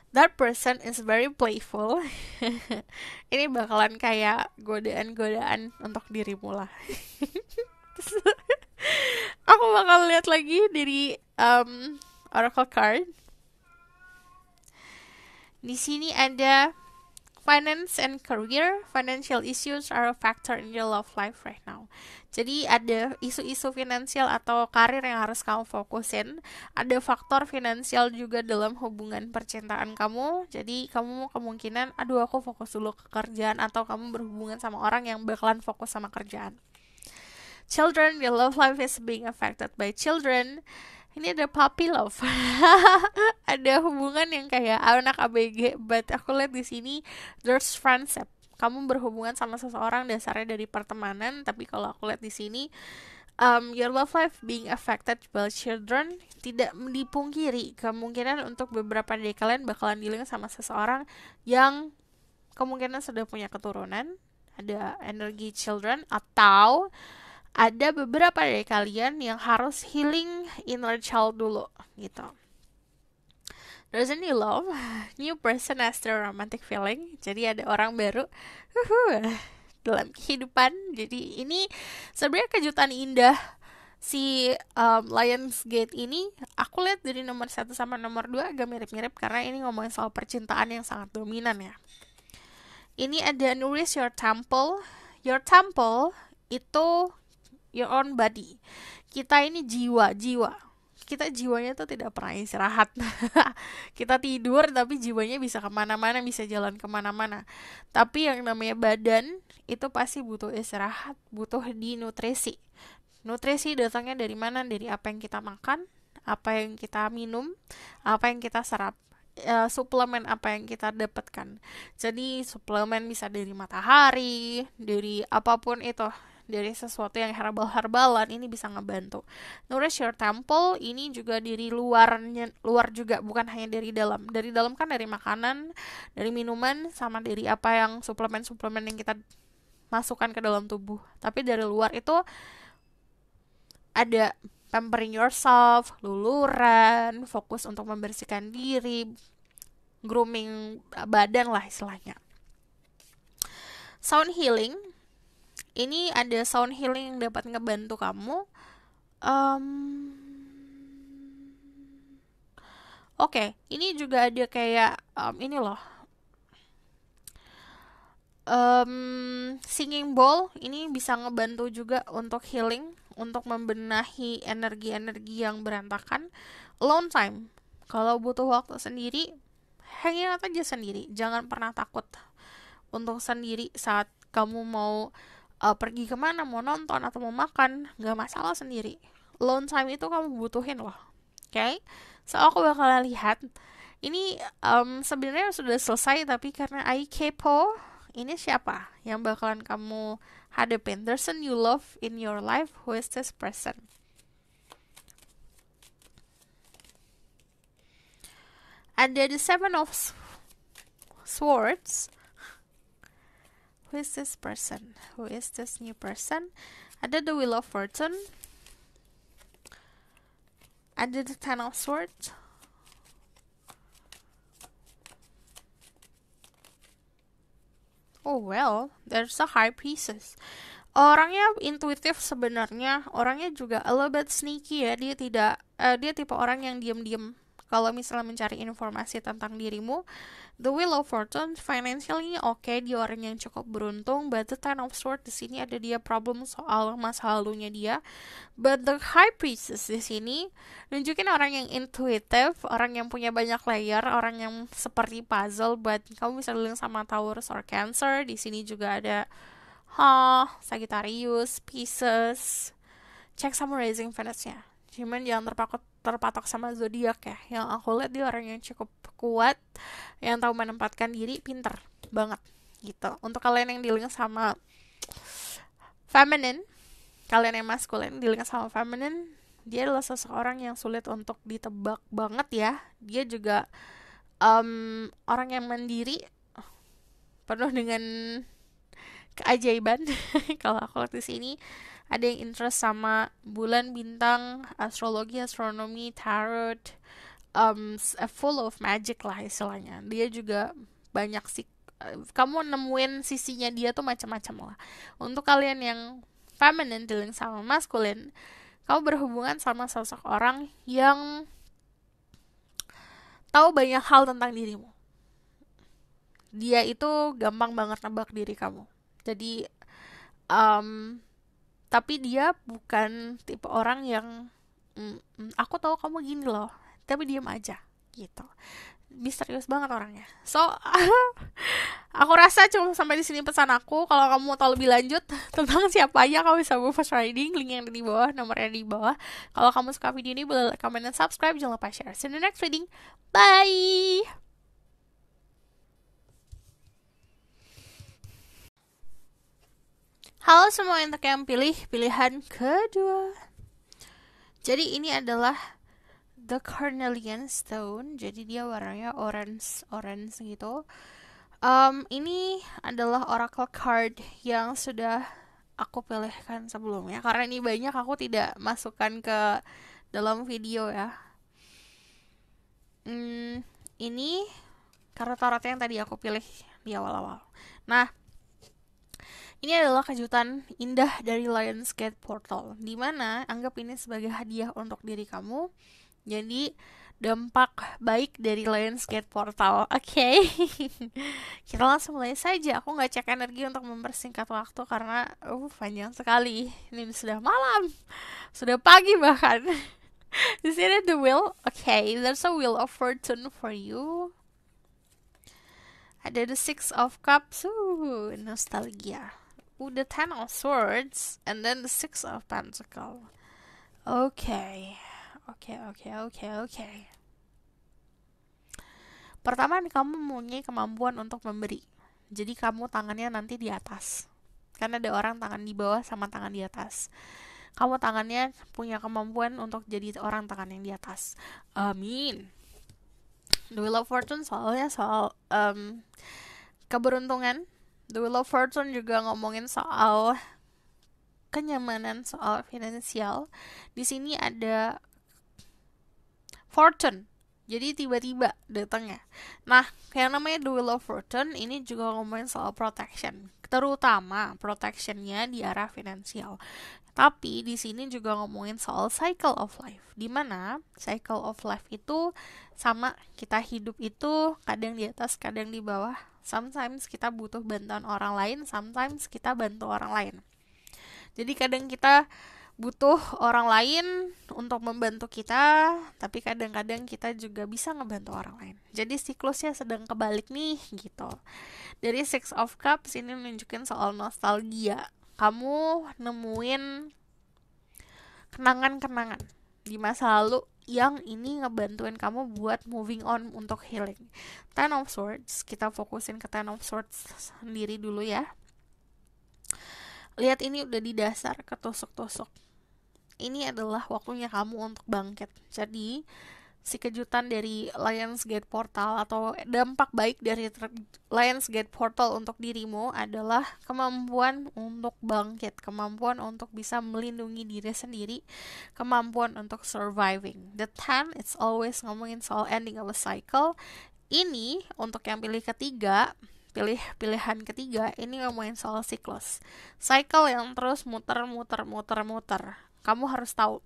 That person is very playful. Ini bakalan kayak godaan-godaan untuk dirimu lah. Aku bakal lihat lagi dari oracle card. Di sini ada finance and career. Financial issues are a factor in your love life right now. Jadi ada isu-isu finansial atau karir yang harus kamu fokusin. Ada faktor finansial juga dalam hubungan percintaan kamu. Jadi kamu kemungkinan, aduh aku fokus dulu ke kerjaan, atau kamu berhubungan sama orang yang bakalan fokus sama kerjaan. Children, your love life is being affected by children. Ini ada puppy love. Ada hubungan yang kayak anak ABG, but aku lihat di sini there's friendship. Kamu berhubungan sama seseorang dasarnya dari pertemanan, tapi kalau aku lihat di sini your love life being affected by children, tidak dipungkiri kemungkinan untuk beberapa dari kalian bakalan dealing sama seseorang yang kemungkinan sudah punya keturunan, ada energi children, atau ada beberapa dari kalian yang harus healing inner child dulu gitu. There's a new love, new person has the romantic feeling. Jadi ada orang baru dalam kehidupan. Jadi ini sebenarnya kejutan indah si Lionsgate ini. Aku lihat dari nomor 1 sama nomor 2 agak mirip-mirip, karena ini ngomongin soal percintaan yang sangat dominan ya. Ini ada nourish your temple. Your temple itu your own body. Kita ini jiwa. Kita jiwanya tuh tidak pernah istirahat. Kita tidur tapi jiwanya bisa kemana-mana, bisa jalan kemana-mana. Tapi yang namanya badan itu pasti butuh istirahat, butuh dinutrisi. Nutrisi datangnya dari mana? Dari apa yang kita makan, apa yang kita minum, apa yang kita serap. Suplemen apa yang kita dapatkan. Jadi suplemen bisa dari matahari, dari apapun itu, dari sesuatu yang herbal-herbalan, ini bisa ngebantu. Nourish your temple ini juga dari luar juga, bukan hanya dari dalam. Dari dalam kan dari makanan, dari minuman, sama dari apa yang suplemen-suplemen yang kita masukkan ke dalam tubuh. Tapi dari luar itu ada pampering yourself, luluran, fokus untuk membersihkan diri, grooming badan lah istilahnya. Sound healing, ini ada sound healing yang dapat ngebantu kamu. Oke, ini juga ada kayak ini loh, singing bowl ini bisa ngebantu juga untuk healing, untuk membenahi energi-energi yang berantakan, alone time. Kalau butuh waktu sendiri, hanging out aja sendiri. Jangan pernah takut untuk sendiri saat kamu mau pergi kemana, mau nonton atau mau makan, gak masalah sendiri. Alone time itu kamu butuhin loh. Oke? So aku bakal lihat. Ini sebenarnya sudah selesai, tapi karena I kepo, ini siapa yang bakalan kamu hadapin? There's a new love in your life. Who is this person? Ada the Seven of Swords. Who is this person? Who is this new person? Ada the Wheel of Fortune. Ada the Ten of Swords. Oh well, there's a High Priestess. Orangnya intuitif sebenarnya, orangnya juga a little bit sneaky ya. Dia tipe orang yang diam-diam kalau misalnya mencari informasi tentang dirimu. The Wheel of Fortune financially oke, dia orang yang cukup beruntung, but the Ten of Swords di sini ada dia problem soal masa lalunya dia. But the High Priestess di sini nunjukin orang yang intuitive, orang yang punya banyak layer, orang yang seperti puzzle. But kamu bisa bilang sama Taurus or Cancer. Di sini juga ada Sagittarius, Pisces. Cek sama rising Venus-nya. Cuman jangan terpatok sama zodiak ya. Yang aku lihat dia orang yang cukup kuat, yang tahu menempatkan diri, pinter banget gitu. Untuk kalian yang dealing sama feminine, kalian yang maskulin dealing sama feminine, dia adalah seseorang yang sulit untuk ditebak banget ya. Dia juga orang yang mandiri, penuh dengan keajaiban. Kalau aku lihat di sini ada yang interest sama bulan, bintang, astrologi, astronomi, tarot, full of magic lah istilahnya. Dia juga banyak sih, kamu nemuin sisinya dia tuh macam-macam lah. Untuk kalian yang feminine dealing sama masculine, kamu berhubungan sama sosok orang yang tahu banyak hal tentang dirimu. Dia itu gampang banget nebak diri kamu. Jadi tapi dia bukan tipe orang yang aku tahu kamu gini loh, tapi diam aja gitu. Misterius banget orangnya. So aku rasa cuma sampai di sini pesan aku. Kalau kamu mau tahu lebih lanjut tentang siapa aja, kamu bisa buka first reading, link yang ada di bawah, nomornya di bawah. Kalau kamu suka video ini, boleh like, comment, dan subscribe. Jangan lupa share. See you in the next reading. Bye. Halo semua, untuk yang pilih pilihan kedua. Jadi ini adalah the Carnelian Stone. Jadi dia warnanya orange gitu. Ini adalah oracle card yang sudah aku pilihkan sebelumnya. Karena ini banyak, aku tidak masukkan ke dalam video ya. Ini karena tarotnya yang tadi aku pilih di awal-awal. Nah, ini adalah kejutan indah dari Lionsgate Portal, di mana anggap ini sebagai hadiah untuk diri kamu. Jadi dampak baik dari Lionsgate Portal. Oke. Kita langsung mulai saja. Aku nggak cek energi untuk mempersingkat waktu karena panjang sekali. Ini sudah malam, sudah pagi bahkan. Di sini the wheel. Okay, there's a wheel of fortune for you. Ada the Six of Cups. Nostalgia. The Ten of Swords, and then the Six of Pentacles. Okay. Pertama, kamu mempunyai kemampuan untuk memberi. Jadi kamu tangannya nanti di atas. Karena ada orang tangan di bawah sama tangan di atas. Kamu tangannya punya kemampuan untuk jadi orang tangan yang di atas. Amin. The Wheel of Fortune soalnya soal keberuntungan. The Wheel of Fortune juga ngomongin soal kenyamanan, soal finansial. Di sini ada fortune, jadi tiba-tiba datangnya. Nah, yang namanya The Wheel of Fortune ini juga ngomongin soal protection, terutama protectionnya di arah finansial. Tapi di sini juga ngomongin soal cycle of life, dimana cycle of life itu sama kita hidup itu kadang di atas, kadang di bawah. Sometimes kita butuh bantuan orang lain, sometimes kita bantu orang lain. Jadi kadang kita butuh orang lain untuk membantu kita, tapi kadang-kadang kita juga bisa ngebantu orang lain. Jadi siklusnya sedang kebalik nih gitu. Dari Six of Cups ini nunjukin soal nostalgia. Kamu nemuin kenangan-kenangan di masa lalu yang ini ngebantuin kamu buat moving on untuk healing. Ten of Swords, kita fokusin ke Ten of Swords sendiri dulu ya. Lihat ini udah di dasar ketusuk-tusuk. Ini adalah waktunya kamu untuk bangkit. Jadi, si kejutan dari Lionsgate Portal atau dampak baik dari Lionsgate Portal untuk dirimu adalah kemampuan untuk bangkit, kemampuan untuk bisa melindungi diri sendiri, kemampuan untuk surviving. The 10, it's always ngomongin soal ending of a cycle. Ini untuk yang pilih ketiga, pilihan ketiga, ini ngomongin soal siklus. Cycle yang terus muter. Kamu harus tahu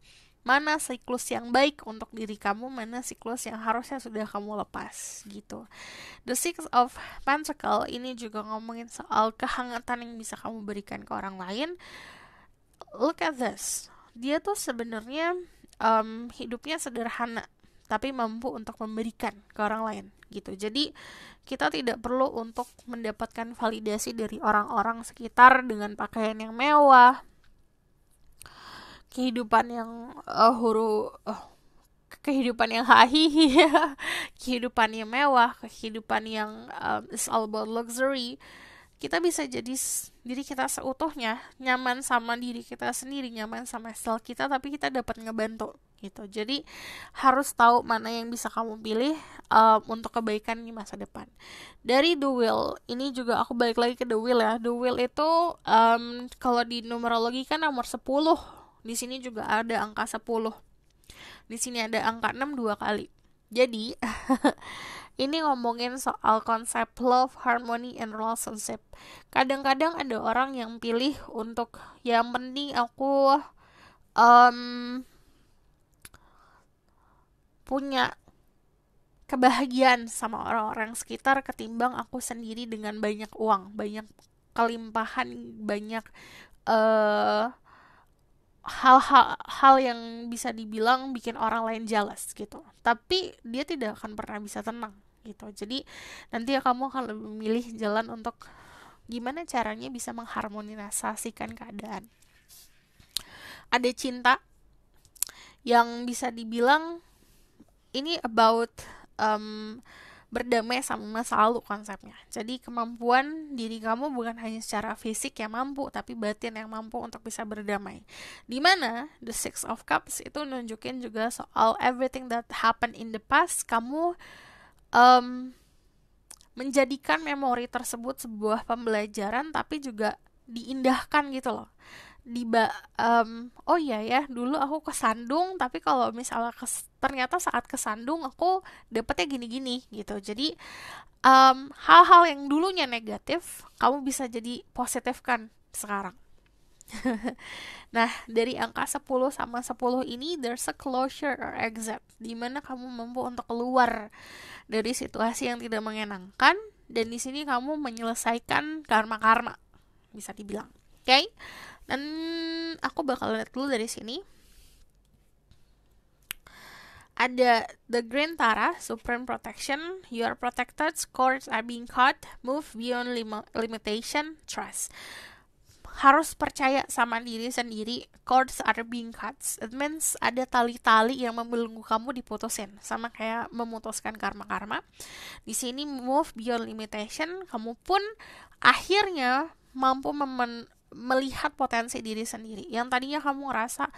mana siklus yang baik untuk diri kamu, mana siklus yang harusnya sudah kamu lepas gitu. The Six of Pentacles ini juga ngomongin soal kehangatan yang bisa kamu berikan ke orang lain. Look at this. Dia tuh sebenarnya hidupnya sederhana, tapi mampu untuk memberikan ke orang lain gitu. Jadi kita tidak perlu untuk mendapatkan validasi dari orang-orang sekitar dengan pakaian yang mewah, kehidupan yang kehidupan yang hahihi, kehidupan yang mewah, kehidupan yang is all about luxury. Kita bisa jadi diri kita seutuhnya, nyaman sama diri kita sendiri, nyaman sama style kita, tapi kita dapat ngebantu gitu. Jadi harus tahu mana yang bisa kamu pilih untuk kebaikan di masa depan. Dari The Wheel, ini juga aku balik lagi ke The Wheel ya. The Wheel itu kalau di numerologi kan nomor 10. Di sini juga ada angka 10. Di sini ada angka 6 dua kali. Jadi, ini ngomongin soal konsep love, harmony, and relationship. Kadang-kadang ada orang yang pilih untuk yang penting aku punya kebahagiaan sama orang-orang sekitar ketimbang aku sendiri dengan banyak uang, banyak kelimpahan, banyak hal yang bisa dibilang bikin orang lain jealous gitu. Tapi dia tidak akan pernah bisa tenang gitu. Jadi nanti kamu akan lebih memilih jalan untuk gimana caranya bisa mengharmonisasikan keadaan. Ada cinta yang bisa dibilang ini about berdamai sama masa lalu konsepnya. Jadi kemampuan diri kamu bukan hanya secara fisik yang mampu, tapi batin yang mampu untuk bisa berdamai. Dimana The Six of Cups itu nunjukin juga soal everything that happened in the past. Kamu menjadikan memori tersebut sebuah pembelajaran, tapi juga diindahkan gitu loh. Oh iya ya, dulu aku kesandung, tapi kalau misalnya ternyata saat kesandung aku dapetnya gini-gini gitu. Jadi hal-hal yang dulunya negatif kamu bisa jadi positif kan sekarang. Nah, dari angka 10 sama 10 ini there's a closure or exit, dimana kamu mampu untuk keluar dari situasi yang tidak menyenangkan, dan di sini kamu menyelesaikan karma-karma bisa dibilang. Oke? Dan aku bakal lihat dulu dari sini. Ada The Green Tara, Supreme Protection. You are protected, scores are being cut, move beyond limitation, trust. Harus percaya sama diri sendiri, cords are being cut. It means ada tali-tali yang membelenggu kamu diputusin, sama kayak memutuskan karma-karma. Di sini move beyond limitation, kamu pun akhirnya mampu melihat potensi diri sendiri. Yang tadinya kamu ngerasa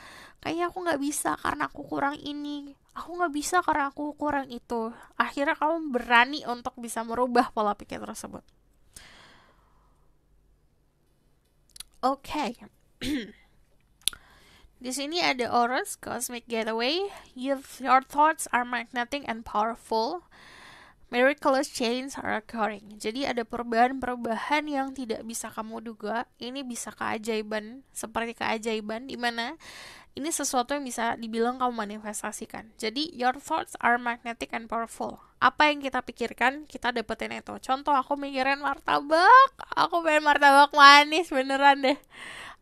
kayaknya aku gak bisa karena aku kurang ini, aku gak bisa karena aku kurang itu. Akhirnya kamu berani untuk bisa merubah pola pikir tersebut. Oke. Di sini ada Horus, Cosmic Getaway. Your thoughts are magnetic and powerful. Miraculous changes are occurring. Jadi ada perubahan-perubahan yang tidak bisa kamu duga. Ini bisa keajaiban, seperti keajaiban, di mana Ini sesuatu yang bisa dibilang kamu manifestasikan. Jadi, your thoughts are magnetic and powerful. Apa yang kita pikirkan, kita dapetin itu. Contoh, aku mikirin martabak. Aku pengen martabak manis, beneran deh.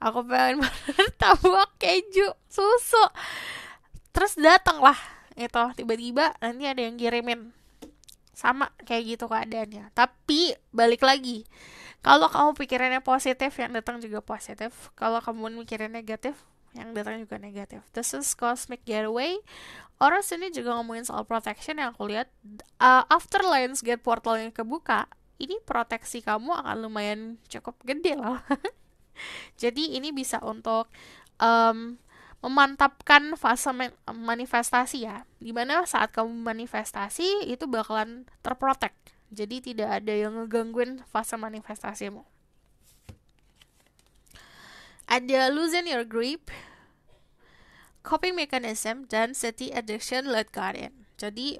Aku pengen martabak keju, susu. Terus datanglah itu, tiba-tiba nanti ada yang kirimin. Sama kayak gitu keadaannya. Tapi, balik lagi. Kalau kamu pikirannya positif, yang datang juga positif. Kalau kamu mikirin negatif, yang datang juga negatif. This is Cosmic Getaway. Orang sini juga ngomongin soal protection yang aku lihat. After Lionsgate portalnya kebuka, ini proteksi kamu akan lumayan cukup gede loh. Jadi ini bisa untuk memantapkan fase manifestasi ya. Dimana saat kamu manifestasi, itu bakalan terprotek. Jadi tidak ada yang ngegangguin fase manifestasimu. Ada loosen your grip, coping mechanism, dan city addiction, let God in. Jadi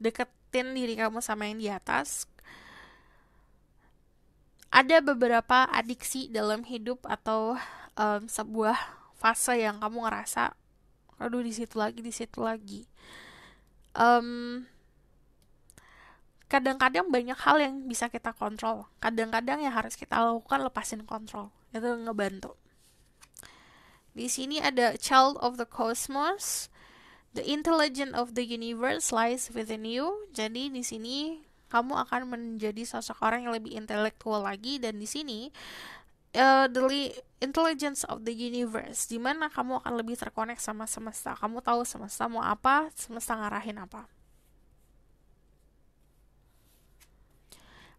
deketin diri kamu sama yang di atas. Ada beberapa adiksi dalam hidup atau sebuah fase yang kamu ngerasa, aduh di situ lagi. Kadang-kadang banyak hal yang bisa kita kontrol. Kadang-kadang yang harus kita lakukan lepasin kontrol. Itu ngebantu. Di sini ada child of the cosmos, the intelligence of the universe lies within you. Jadi di sini kamu akan menjadi sosok orang yang lebih intelektual lagi, dan di sini the intelligence of the universe, di mana kamu akan lebih terkonek sama semesta. Kamu tahu semesta mau apa, semesta ngarahin apa.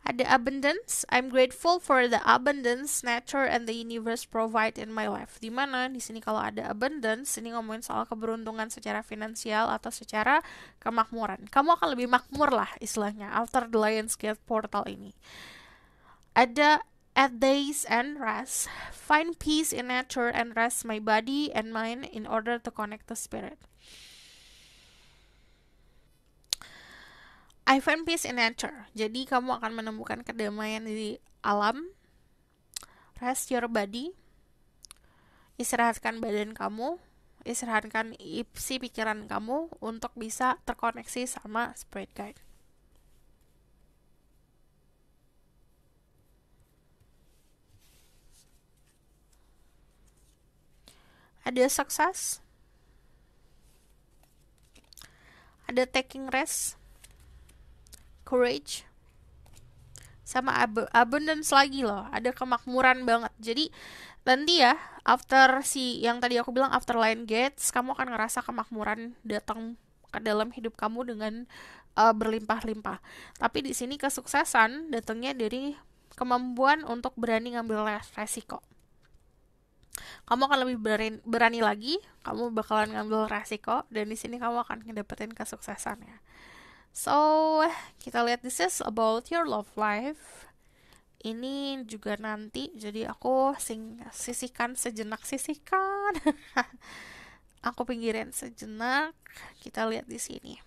Ada abundance. I'm grateful for the abundance nature and the universe provide in my life. Dimana di sini kalau ada abundance, ini ngomongin soal keberuntungan secara finansial atau secara kemakmuran. Kamu akan lebih makmur lah istilahnya after the Lionsgate portal ini. Ada at days and rest. Find peace in nature and rest my body and mind in order to connect the spirit. I find peace in nature. Jadi kamu akan menemukan kedamaian di alam. Rest your body. Istirahatkan badan kamu. Istirahatkan isi pikiran kamu untuk bisa terkoneksi sama spirit guide. Ada success. Ada taking rest. Courage, sama abundance lagi loh. Ada kemakmuran banget. Jadi nanti ya, after yang tadi aku bilang after Lionsgate, kamu akan ngerasa kemakmuran datang ke dalam hidup kamu dengan berlimpah-limpah. Tapi di sini kesuksesan datangnya dari kemampuan untuk berani ngambil resiko. Kamu akan lebih berani lagi. Kamu bakalan ngambil resiko, dan di sini kamu akan ngedapetin kesuksesannya. So, kita lihat this is about your love life. Ini juga nanti, jadi aku sisihkan. Aku pinggirin sejenak. Kita lihat di sini.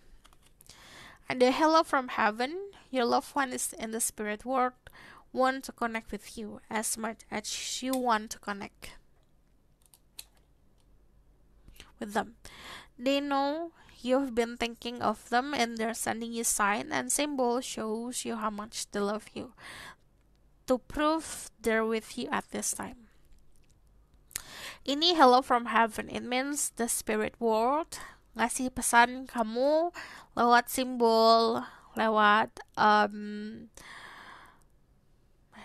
Ada hello from heaven. Your loved one is in the spirit world, want to connect with you as much as you want to connect with them. They know you've been thinking of them, and they're sending you sign and symbol shows you how much they love you, to prove they're with you at this time. Ini hello from heaven. It means the spirit world ngasih pesan kamu lewat simbol, lewat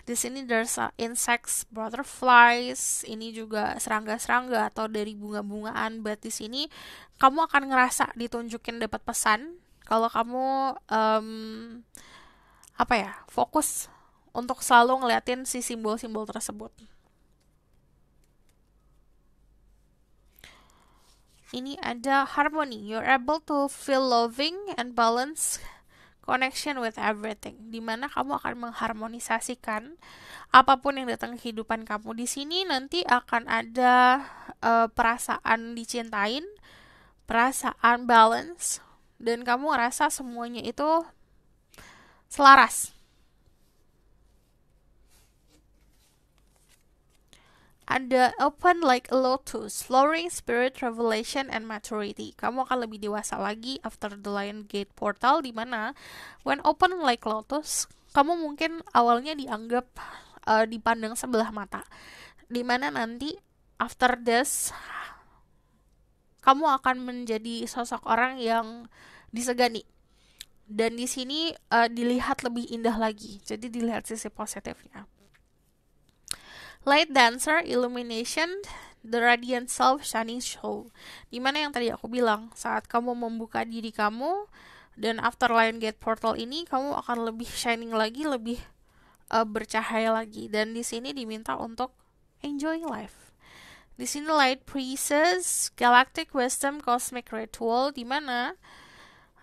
di sini there's insects, butterflies, ini juga serangga-serangga atau dari bunga-bungaan. But di sini kamu akan ngerasa ditunjukin dapat pesan kalau kamu fokus untuk selalu ngeliatin si simbol-simbol tersebut. Ini ada harmony. You're able to feel loving and balance connection with everything, dimana kamu akan mengharmonisasikan apapun yang datang ke kehidupan kamu. Di sini nanti akan ada perasaan dicintain, perasaan balance, dan kamu ngerasa semuanya itu selaras. ada open like a lotus, lowering spirit revelation and maturity. Kamu akan lebih dewasa lagi after the Lion Gate portal, di mana when open like lotus, kamu mungkin awalnya dianggap dipandang sebelah mata, di mana nanti after this kamu akan menjadi sosok orang yang disegani. Dan di sini dilihat lebih indah lagi. Jadi dilihat sisi positifnya. Light Dancer, Illumination, The Radiant Self, Shining Soul. Dimana yang tadi aku bilang, saat kamu membuka diri kamu, dan after Lion Gate Portal ini, kamu akan lebih shining lagi, lebih bercahaya lagi. Dan di sini diminta untuk enjoy life. Di sini Light Priestess, Galactic Wisdom, Cosmic Ritual, dimana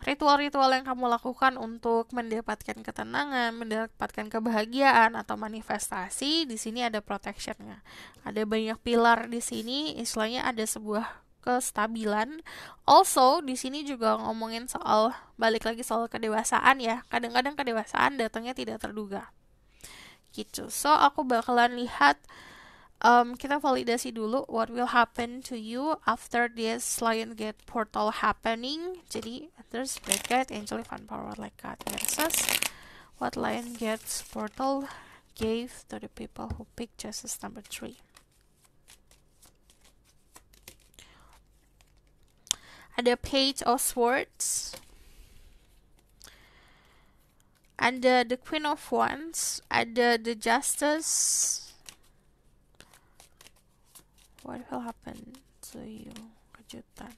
ritual-ritual yang kamu lakukan untuk mendapatkan ketenangan, mendapatkan kebahagiaan atau manifestasi, di sini ada protectionnya. Ada banyak pilar di sini, istilahnya ada sebuah kestabilan. Also, di sini juga ngomongin soal, balik lagi soal kedewasaan ya. Kadang-kadang kedewasaan datangnya tidak terduga. Gitu. So, aku bakalan lihat kita validasi dulu what will happen to you after this Lion Gate portal happening. Jadi, there's Spirit Guide, Angel, Divine Power, like God versus what Lion Gate portal gave to the people who picked Justice number 3. Ada Page of Swords, ada the Queen of Wands, ada the Justice. What will happen to you? Kejutan.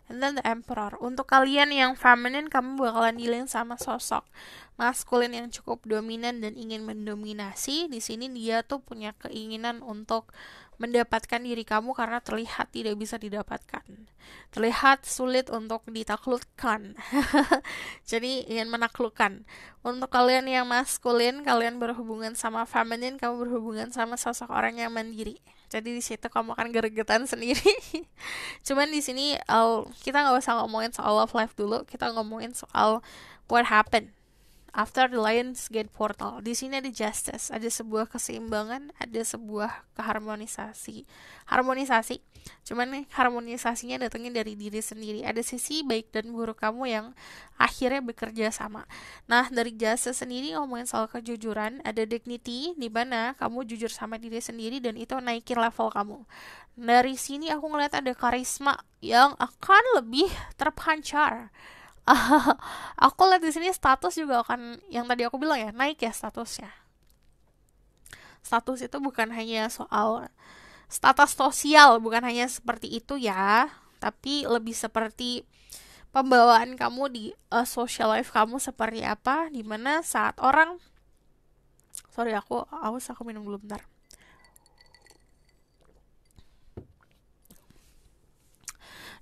And then the Emperor. Untuk kalian yang feminine, kamu bakalan dealing sama sosok maskulin yang cukup dominan dan ingin mendominasi. Di sini dia tuh punya keinginan untuk mendapatkan diri kamu karena terlihat tidak bisa didapatkan. Terlihat sulit untuk ditaklukkan. Jadi ingin menaklukkan. Untuk kalian yang maskulin, kalian berhubungan sama feminine, kamu berhubungan sama sosok orang yang mandiri. Jadi di situ kamu akan gregetan sendiri. Cuman di sini kita nggak usah ngomongin soal love life dulu, kita ngomongin soal what happened after the Lions Gate portal. Di sini ada justice, ada sebuah keseimbangan, ada sebuah harmonisasi. Cuman harmonisasinya datangnya dari diri sendiri. Ada sisi baik dan buruk kamu yang akhirnya bekerja sama. Nah, dari justice sendiri ngomongin soal kejujuran, ada dignity, di mana kamu jujur sama diri sendiri dan itu naikin level kamu. Dari sini aku ngeliat ada karisma yang akan lebih terpancar. Aku lihat di sini status juga akan, yang tadi aku bilang ya, naik ya statusnya. Status itu bukan hanya soal status sosial, bukan hanya seperti itu ya, tapi lebih seperti pembawaan kamu di social life kamu seperti apa, dimana saat orang, sorry aku minum dulu bentar.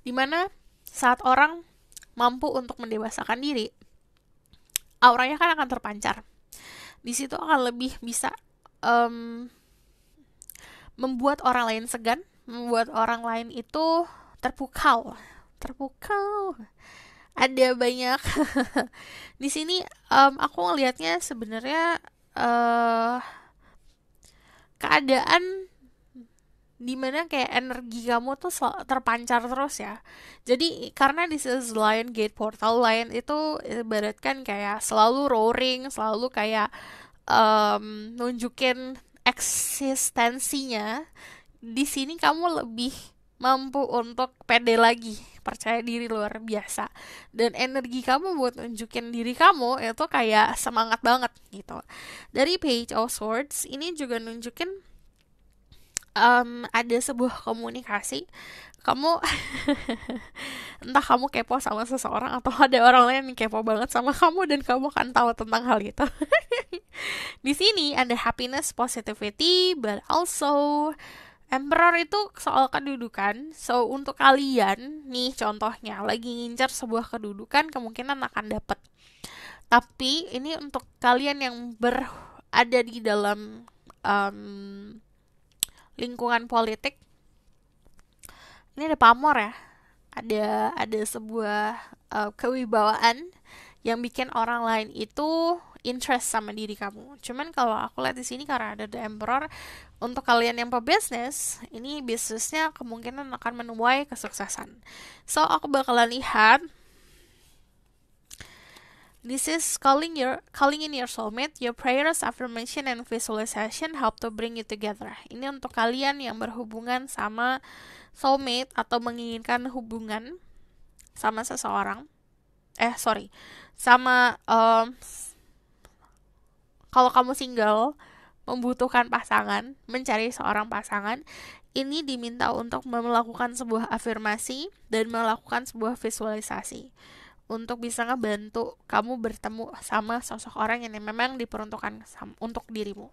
Dimana saat orang mampu untuk mendewasakan diri, auranya kan akan terpancar. Di situ akan lebih bisa membuat orang lain segan, membuat orang lain itu terpukau. Ada banyak di sini. Aku ngelihatnya sebenarnya keadaan dimana kayak energi kamu tuh terpancar terus ya. Jadi karena this is Lion Gate portal, Lion itu ibaratkan kayak selalu roaring, selalu kayak nunjukin eksistensinya. Di sini kamu lebih mampu untuk pede lagi, percaya diri luar biasa, dan energi kamu buat nunjukin diri kamu itu kayak semangat banget gitu. Dari Page of Swords ini juga nunjukin ada sebuah komunikasi. Kamu entah kamu kepo sama seseorang atau ada orang lain yang kepo banget sama kamu dan kamu akan tahu tentang hal itu. Di sini ada happiness, positivity, but also Emperor itu soal kedudukan. So untuk kalian nih contohnya lagi ngincar sebuah kedudukan, kemungkinan akan dapat. Tapi ini untuk kalian yang berada di dalam lingkungan politik, ini ada pamor ya, ada sebuah kewibawaan yang bikin orang lain itu interest sama diri kamu. Cuman kalau aku lihat di sini karena ada The Emperor, untuk kalian yang pebisnis, ini bisnisnya kemungkinan akan menuai kesuksesan. So aku bakalan lihat. This is calling in your soulmate. Your prayers, affirmation, and visualization help to bring you together. Ini untuk kalian yang berhubungan sama soulmate atau menginginkan hubungan sama seseorang. Sama kalau kamu single, membutuhkan pasangan, mencari seorang pasangan, ini diminta untuk melakukan sebuah afirmasi dan melakukan sebuah visualisasi untuk bisa ngebantu kamu bertemu sama sosok orang yang memang diperuntukkan untuk dirimu.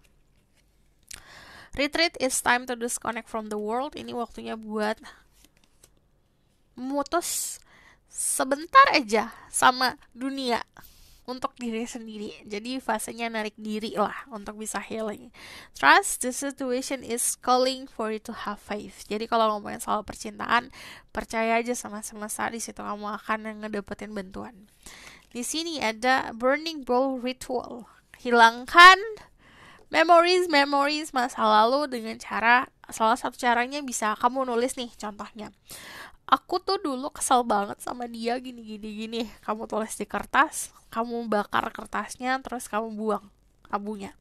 Retreat is time to disconnect from the world. Ini waktunya buat memutus sebentar aja sama dunia untuk diri sendiri. Jadi fasenya narik diri lah untuk bisa healing. Trust the situation is calling for you to have faith. Jadi kalau ngomongin soal percintaan, percaya aja sama semesta, di situ kamu akan ngedapetin bantuan. Di sini ada burning bowl ritual. Hilangkan memories masa lalu dengan salah satu caranya bisa kamu nulis nih contohnya. Aku tuh dulu kesel banget sama dia gini. Kamu tulis di kertas, kamu bakar kertasnya, terus kamu buang abunya.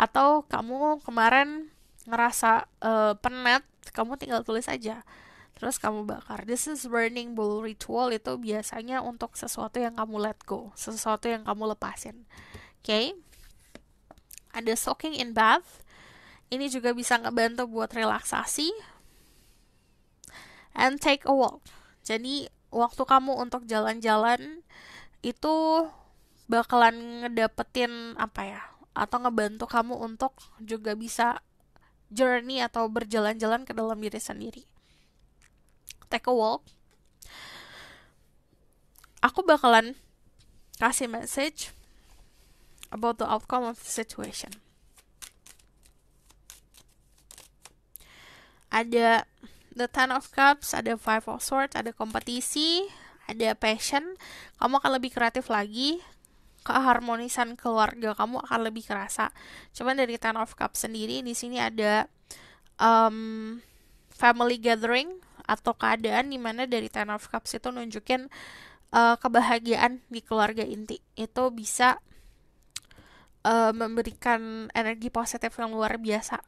Atau kamu kemarin ngerasa penat, kamu tinggal tulis aja, terus kamu bakar. This is burning bowl ritual. Itu biasanya untuk sesuatu yang kamu let go, sesuatu yang kamu lepasin. Okay? Ada soaking in bath. Ini juga bisa ngebantu buat relaksasi. And take a walk. Jadi waktu kamu untuk jalan-jalan itu bakalan ngedapetin atau ngebantu kamu untuk juga bisa journey atau berjalan-jalan ke dalam diri sendiri. Take a walk. Aku bakalan kasih message about the outcome of the situation. Ada The Ten of Cups, ada Five of Swords, ada kompetisi, ada passion. Kamu akan lebih kreatif lagi. Keharmonisan keluarga kamu akan lebih kerasa. Cuman dari Ten of Cups sendiri, di sini ada family gathering atau keadaan dimana dari Ten of Cups itu nunjukin kebahagiaan di keluarga inti. Itu bisa memberikan energi positif yang luar biasa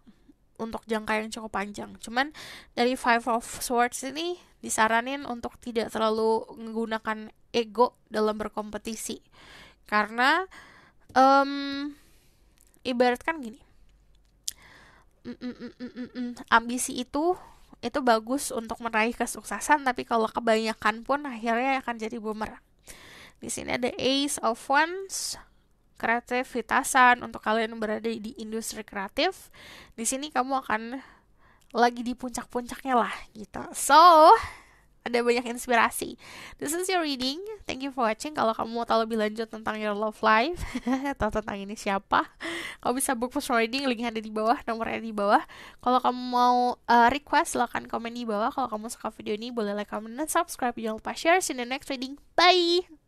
untuk jangka yang cukup panjang. Cuman dari Five of Swords ini disaranin untuk tidak terlalu menggunakan ego dalam berkompetisi. Karena ibaratkan gini, ambisi itu bagus untuk meraih kesuksesan, tapi kalau kebanyakan pun akhirnya akan jadi bumerang. Di sini ada Ace of Wands, kreativitasan untuk kalian yang berada di industri kreatif. Di sini kamu akan lagi di puncak-puncaknya lah gitu. So, ada banyak inspirasi. This is your reading. Thank you for watching. Kalau kamu mau tahu lebih lanjut tentang your love life atau tentang ini siapa, kamu bisa book personal reading. Linknya ada di bawah, nomornya di bawah. Kalau kamu mau request, silahkan komen di bawah. Kalau kamu suka video ini, boleh like, comment, dan subscribe. Jangan lupa share. See you in the next reading. Bye!